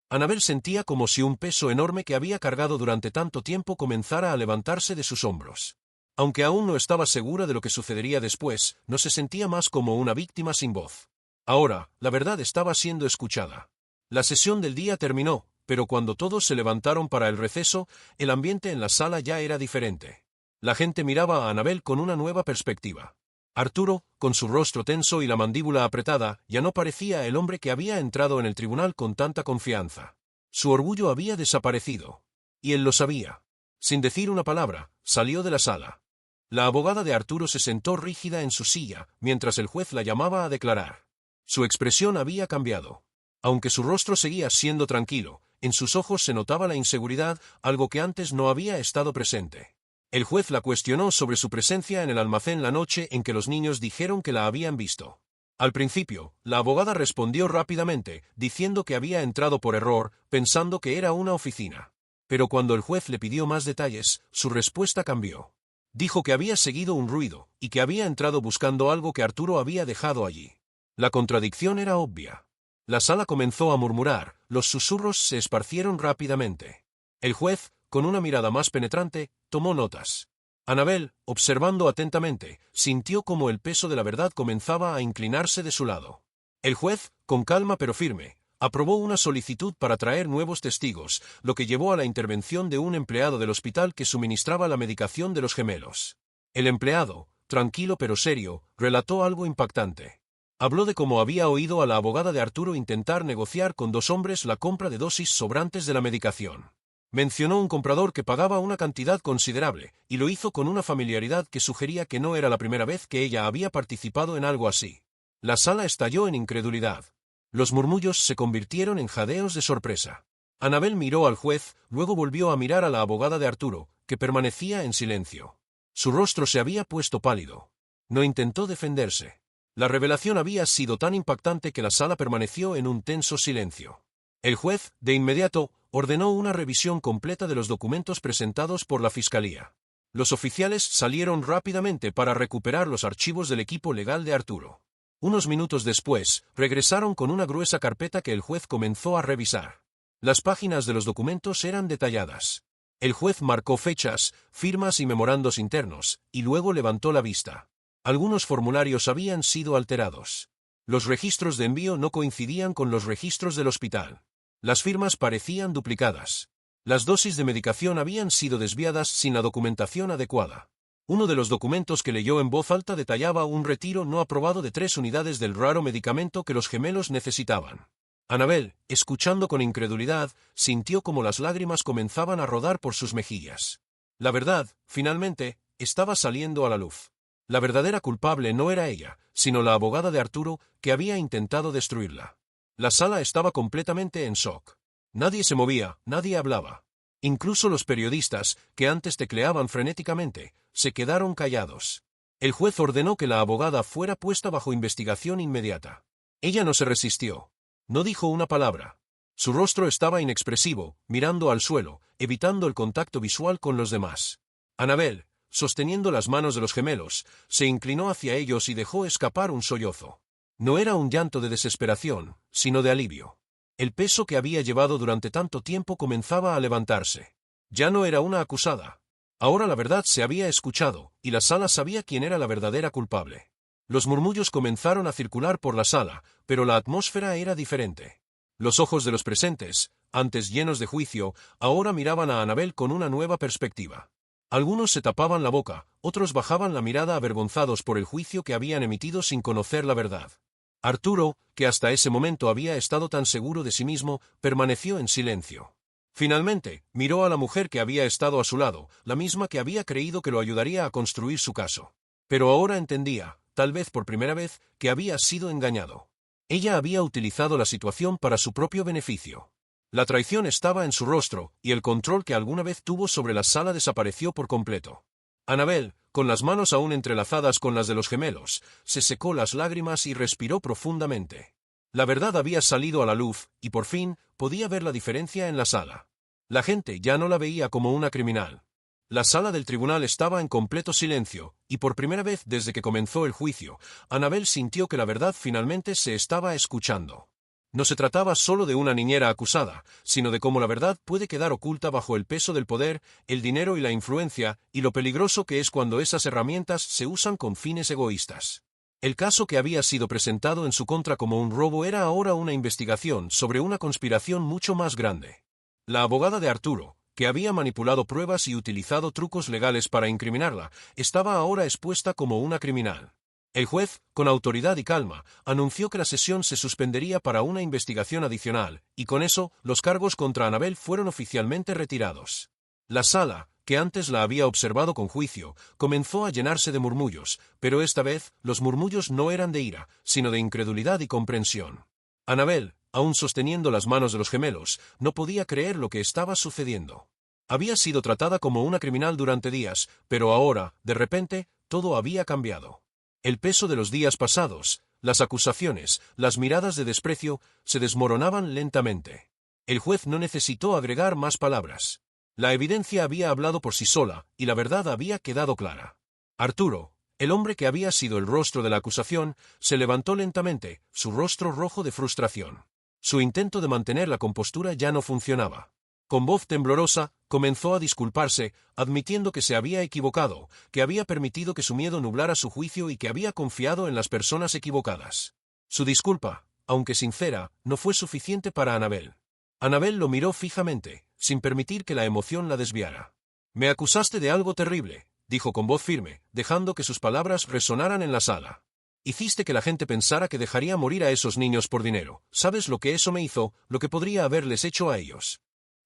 Annabel sentía como si un peso enorme que había cargado durante tanto tiempo comenzara a levantarse de sus hombros. Aunque aún no estaba segura de lo que sucedería después, no se sentía más como una víctima sin voz. Ahora, la verdad estaba siendo escuchada. La sesión del día terminó, pero cuando todos se levantaron para el receso, el ambiente en la sala ya era diferente. La gente miraba a Annabel con una nueva perspectiva. Arturo, con su rostro tenso y la mandíbula apretada, ya no parecía el hombre que había entrado en el tribunal con tanta confianza. Su orgullo había desaparecido. Y él lo sabía. Sin decir una palabra, salió de la sala. La abogada de Arturo se sentó rígida en su silla, mientras el juez la llamaba a declarar. Su expresión había cambiado. Aunque su rostro seguía siendo tranquilo, en sus ojos se notaba la inseguridad, algo que antes no había estado presente. El juez la cuestionó sobre su presencia en el almacén la noche en que los niños dijeron que la habían visto. Al principio, la abogada respondió rápidamente, diciendo que había entrado por error, pensando que era una oficina. Pero cuando el juez le pidió más detalles, su respuesta cambió. Dijo que había seguido un ruido, y que había entrado buscando algo que Arturo había dejado allí. La contradicción era obvia. La sala comenzó a murmurar, los susurros se esparcieron rápidamente. El juez, con una mirada más penetrante, tomó notas. Annabel, observando atentamente, sintió como el peso de la verdad comenzaba a inclinarse de su lado. El juez, con calma pero firme, aprobó una solicitud para traer nuevos testigos, lo que llevó a la intervención de un empleado del hospital que suministraba la medicación de los gemelos. El empleado, tranquilo pero serio, relató algo impactante. Habló de cómo había oído a la abogada de Arturo intentar negociar con dos hombres la compra de dosis sobrantes de la medicación. Mencionó un comprador que pagaba una cantidad considerable, y lo hizo con una familiaridad que sugería que no era la primera vez que ella había participado en algo así. La sala estalló en incredulidad. Los murmullos se convirtieron en jadeos de sorpresa. Annabel miró al juez, luego volvió a mirar a la abogada de Arturo, que permanecía en silencio. Su rostro se había puesto pálido. No intentó defenderse. La revelación había sido tan impactante que la sala permaneció en un tenso silencio. El juez, de inmediato, ordenó una revisión completa de los documentos presentados por la Fiscalía. Los oficiales salieron rápidamente para recuperar los archivos del equipo legal de Arturo. Unos minutos después, regresaron con una gruesa carpeta que el juez comenzó a revisar. Las páginas de los documentos eran detalladas. El juez marcó fechas, firmas y memorandos internos, y luego levantó la vista. Algunos formularios habían sido alterados. Los registros de envío no coincidían con los registros del hospital. Las firmas parecían duplicadas. Las dosis de medicación habían sido desviadas sin la documentación adecuada. Uno de los documentos que leyó en voz alta detallaba un retiro no aprobado de 3 unidades del raro medicamento que los gemelos necesitaban. Annabel, escuchando con incredulidad, sintió como las lágrimas comenzaban a rodar por sus mejillas. La verdad, finalmente, estaba saliendo a la luz. La verdadera culpable no era ella, sino la abogada de Arturo, que había intentado destruirla. La sala estaba completamente en shock. Nadie se movía, nadie hablaba. Incluso los periodistas, que antes tecleaban frenéticamente, se quedaron callados. El juez ordenó que la abogada fuera puesta bajo investigación inmediata. Ella no se resistió. No dijo una palabra. Su rostro estaba inexpresivo, mirando al suelo, evitando el contacto visual con los demás. Annabel, sosteniendo las manos de los gemelos, se inclinó hacia ellos y dejó escapar un sollozo. No era un llanto de desesperación, sino de alivio. El peso que había llevado durante tanto tiempo comenzaba a levantarse. Ya no era una acusada. Ahora la verdad se había escuchado, y la sala sabía quién era la verdadera culpable. Los murmullos comenzaron a circular por la sala, pero la atmósfera era diferente. Los ojos de los presentes, antes llenos de juicio, ahora miraban a Annabel con una nueva perspectiva. Algunos se tapaban la boca, otros bajaban la mirada avergonzados por el juicio que habían emitido sin conocer la verdad. Arturo, que hasta ese momento había estado tan seguro de sí mismo, permaneció en silencio. Finalmente, miró a la mujer que había estado a su lado, la misma que había creído que lo ayudaría a construir su caso. Pero ahora entendía, tal vez por primera vez, que había sido engañado. Ella había utilizado la situación para su propio beneficio. La traición estaba en su rostro, y el control que alguna vez tuvo sobre la sala desapareció por completo. Annabel, con las manos aún entrelazadas con las de los gemelos, se secó las lágrimas y respiró profundamente. La verdad había salido a la luz, y por fin, podía ver la diferencia en la sala. La gente ya no la veía como una criminal. La sala del tribunal estaba en completo silencio, y por primera vez desde que comenzó el juicio, Annabel sintió que la verdad finalmente se estaba escuchando. No se trataba solo de una niñera acusada, sino de cómo la verdad puede quedar oculta bajo el peso del poder, el dinero y la influencia, y lo peligroso que es cuando esas herramientas se usan con fines egoístas. El caso que había sido presentado en su contra como un robo era ahora una investigación sobre una conspiración mucho más grande. La abogada de Arturo, que había manipulado pruebas y utilizado trucos legales para incriminarla, estaba ahora expuesta como una criminal. El juez, con autoridad y calma, anunció que la sesión se suspendería para una investigación adicional, y con eso, los cargos contra Annabel fueron oficialmente retirados. La sala, que antes la había observado con juicio, comenzó a llenarse de murmullos, pero esta vez, los murmullos no eran de ira, sino de incredulidad y comprensión. Annabel, aún sosteniendo las manos de los gemelos, no podía creer lo que estaba sucediendo. Había sido tratada como una criminal durante días, pero ahora, de repente, todo había cambiado. El peso de los días pasados, las acusaciones, las miradas de desprecio, se desmoronaban lentamente. El juez no necesitó agregar más palabras. La evidencia había hablado por sí sola, y la verdad había quedado clara. Arturo, el hombre que había sido el rostro de la acusación, se levantó lentamente, su rostro rojo de frustración. Su intento de mantener la compostura ya no funcionaba. Con voz temblorosa, comenzó a disculparse, admitiendo que se había equivocado, que había permitido que su miedo nublara su juicio y que había confiado en las personas equivocadas. Su disculpa, aunque sincera, no fue suficiente para Annabel. Annabel lo miró fijamente, sin permitir que la emoción la desviara. «Me acusaste de algo terrible», dijo con voz firme, dejando que sus palabras resonaran en la sala. «Hiciste que la gente pensara que dejaría morir a esos niños por dinero. ¿Sabes lo que eso me hizo, lo que podría haberles hecho a ellos?»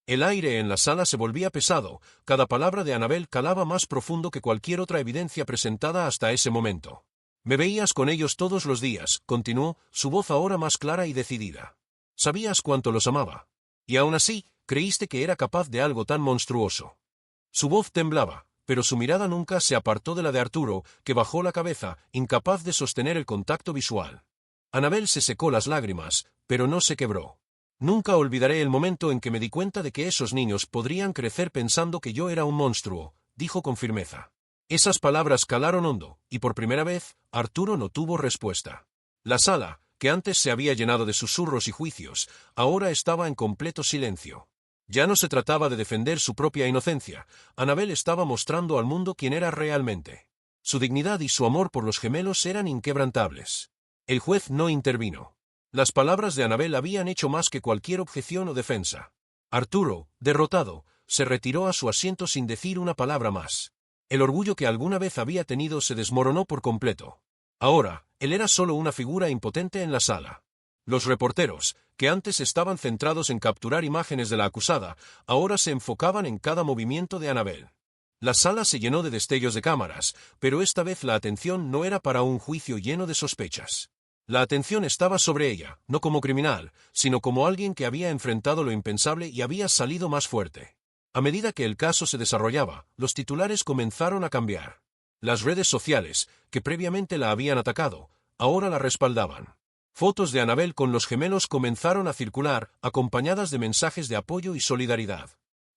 El aire en la sala se volvía pesado, cada palabra de Annabel calaba más profundo que cualquier otra evidencia presentada hasta ese momento. «Me veías con ellos todos los días», continuó, su voz ahora más clara y decidida. «Sabías cuánto los amaba. Y aún así, creíste que era capaz de algo tan monstruoso». Su voz temblaba, pero su mirada nunca se apartó de la de Arturo, que bajó la cabeza, incapaz de sostener el contacto visual. Annabel se secó las lágrimas, pero no se quebró. «Nunca olvidaré el momento en que me di cuenta de que esos niños podrían crecer pensando que yo era un monstruo», dijo con firmeza. Esas palabras calaron hondo, y por primera vez, Arturo no tuvo respuesta. La sala, que antes se había llenado de susurros y juicios, ahora estaba en completo silencio. Ya no se trataba de defender su propia inocencia, Annabel estaba mostrando al mundo quién era realmente. Su dignidad y su amor por los gemelos eran inquebrantables. El juez no intervino. Las palabras de Annabel habían hecho más que cualquier objeción o defensa. Arturo, derrotado, se retiró a su asiento sin decir una palabra más. El orgullo que alguna vez había tenido se desmoronó por completo. Ahora, él era solo una figura impotente en la sala. Los reporteros, que antes estaban centrados en capturar imágenes de la acusada, ahora se enfocaban en cada movimiento de Annabel. La sala se llenó de destellos de cámaras, pero esta vez la atención no era para un juicio lleno de sospechas. La atención estaba sobre ella, no como criminal, sino como alguien que había enfrentado lo impensable y había salido más fuerte. A medida que el caso se desarrollaba, los titulares comenzaron a cambiar. Las redes sociales, que previamente la habían atacado, ahora la respaldaban. Fotos de Annabelle con los gemelos comenzaron a circular, acompañadas de mensajes de apoyo y solidaridad.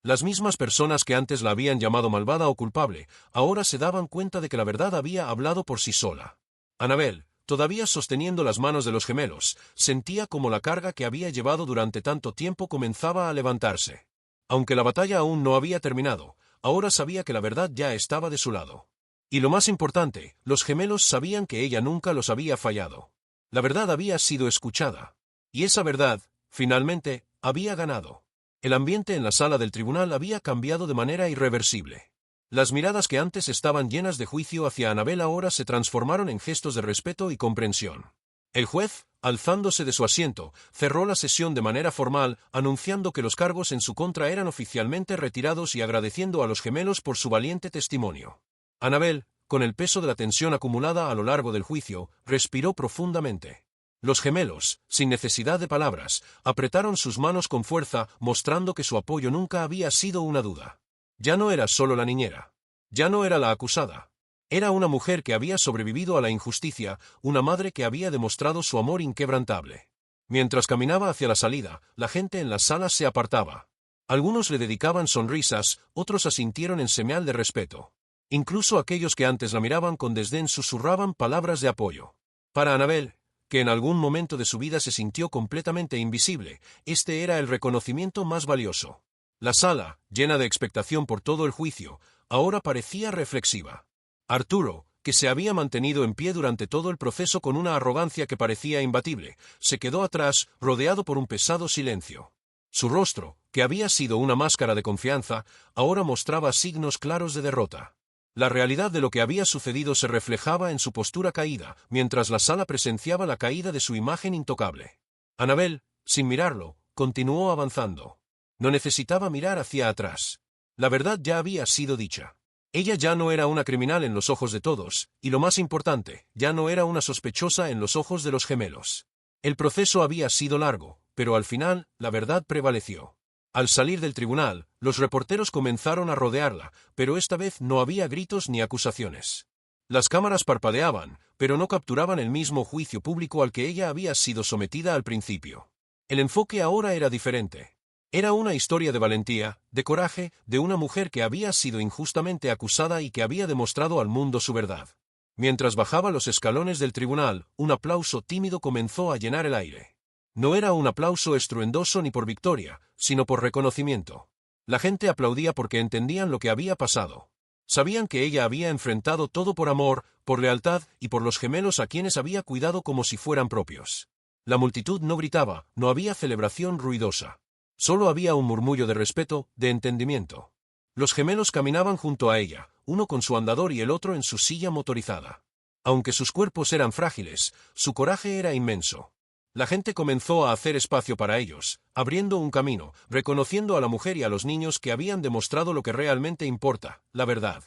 Las mismas personas que antes la habían llamado malvada o culpable, ahora se daban cuenta de que la verdad había hablado por sí sola. Annabelle, todavía sosteniendo las manos de los gemelos, sentía como la carga que había llevado durante tanto tiempo comenzaba a levantarse. Aunque la batalla aún no había terminado, ahora sabía que la verdad ya estaba de su lado. Y lo más importante, los gemelos sabían que ella nunca los había fallado. La verdad había sido escuchada. Y esa verdad, finalmente, había ganado. El ambiente en la sala del tribunal había cambiado de manera irreversible. Las miradas que antes estaban llenas de juicio hacia Annabelle ahora se transformaron en gestos de respeto y comprensión. El juez, alzándose de su asiento, cerró la sesión de manera formal, anunciando que los cargos en su contra eran oficialmente retirados y agradeciendo a los gemelos por su valiente testimonio. Annabelle, con el peso de la tensión acumulada a lo largo del juicio, respiró profundamente. Los gemelos, sin necesidad de palabras, apretaron sus manos con fuerza, mostrando que su apoyo nunca había sido una duda. Ya no era solo la niñera. Ya no era la acusada. Era una mujer que había sobrevivido a la injusticia, una madre que había demostrado su amor inquebrantable. Mientras caminaba hacia la salida, la gente en las salas se apartaba. Algunos le dedicaban sonrisas, otros asintieron en señal de respeto. Incluso aquellos que antes la miraban con desdén susurraban palabras de apoyo. Para Annabelle, que en algún momento de su vida se sintió completamente invisible, este era el reconocimiento más valioso. La sala, llena de expectación por todo el juicio, ahora parecía reflexiva. Arturo, que se había mantenido en pie durante todo el proceso con una arrogancia que parecía imbatible, se quedó atrás, rodeado por un pesado silencio. Su rostro, que había sido una máscara de confianza, ahora mostraba signos claros de derrota. La realidad de lo que había sucedido se reflejaba en su postura caída, mientras la sala presenciaba la caída de su imagen intocable. Annabelle, sin mirarlo, continuó avanzando. No necesitaba mirar hacia atrás. La verdad ya había sido dicha. Ella ya no era una criminal en los ojos de todos, y lo más importante, ya no era una sospechosa en los ojos de los gemelos. El proceso había sido largo, pero al final, la verdad prevaleció. Al salir del tribunal, los reporteros comenzaron a rodearla, pero esta vez no había gritos ni acusaciones. Las cámaras parpadeaban, pero no capturaban el mismo juicio público al que ella había sido sometida al principio. El enfoque ahora era diferente. Era una historia de valentía, de coraje, de una mujer que había sido injustamente acusada y que había demostrado al mundo su verdad. Mientras bajaba los escalones del tribunal, un aplauso tímido comenzó a llenar el aire. No era un aplauso estruendoso ni por victoria, sino por reconocimiento. La gente aplaudía porque entendían lo que había pasado. Sabían que ella había enfrentado todo por amor, por lealtad y por los gemelos a quienes había cuidado como si fueran propios. La multitud no gritaba, no había celebración ruidosa. Solo había un murmullo de respeto, de entendimiento. Los gemelos caminaban junto a ella, uno con su andador y el otro en su silla motorizada. Aunque sus cuerpos eran frágiles, su coraje era inmenso. La gente comenzó a hacer espacio para ellos, abriendo un camino, reconociendo a la mujer y a los niños que habían demostrado lo que realmente importa, la verdad.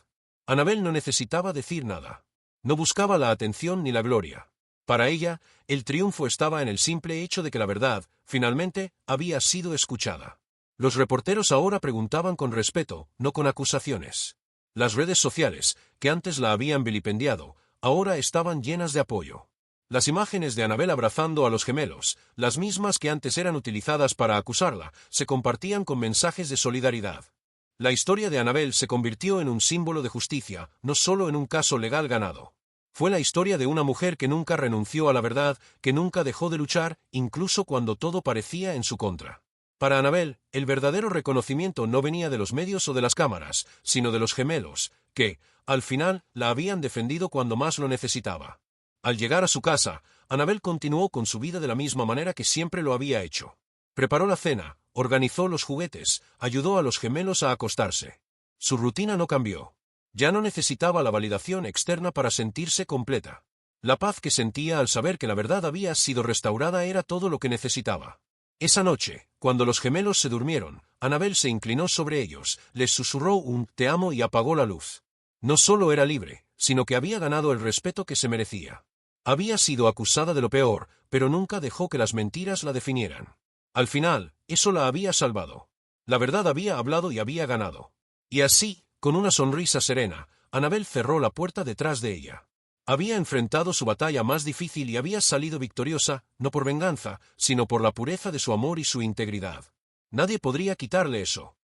Annabelle no necesitaba decir nada. No buscaba la atención ni la gloria. Para ella, el triunfo estaba en el simple hecho de que la verdad, finalmente, había sido escuchada. Los reporteros ahora preguntaban con respeto, no con acusaciones. Las redes sociales, que antes la habían vilipendiado, ahora estaban llenas de apoyo. Las imágenes de Annabelle abrazando a los gemelos, las mismas que antes eran utilizadas para acusarla, se compartían con mensajes de solidaridad. La historia de Annabelle se convirtió en un símbolo de justicia, no solo en un caso legal ganado. Fue la historia de una mujer que nunca renunció a la verdad, que nunca dejó de luchar, incluso cuando todo parecía en su contra. Para Annabelle, el verdadero reconocimiento no venía de los medios o de las cámaras, sino de los gemelos, que, al final, la habían defendido cuando más lo necesitaba. Al llegar a su casa, Annabelle continuó con su vida de la misma manera que siempre lo había hecho. Preparó la cena, organizó los juguetes, ayudó a los gemelos a acostarse. Su rutina no cambió. Ya no necesitaba la validación externa para sentirse completa. La paz que sentía al saber que la verdad había sido restaurada era todo lo que necesitaba. Esa noche, cuando los gemelos se durmieron, Annabel se inclinó sobre ellos, les susurró un «te amo» y apagó la luz. No solo era libre, sino que había ganado el respeto que se merecía. Había sido acusada de lo peor, pero nunca dejó que las mentiras la definieran. Al final, eso la había salvado. La verdad había hablado y había ganado. Y así, con una sonrisa serena, Annabel cerró la puerta detrás de ella. Había enfrentado su batalla más difícil y había salido victoriosa, no por venganza, sino por la pureza de su amor y su integridad. Nadie podría quitarle eso.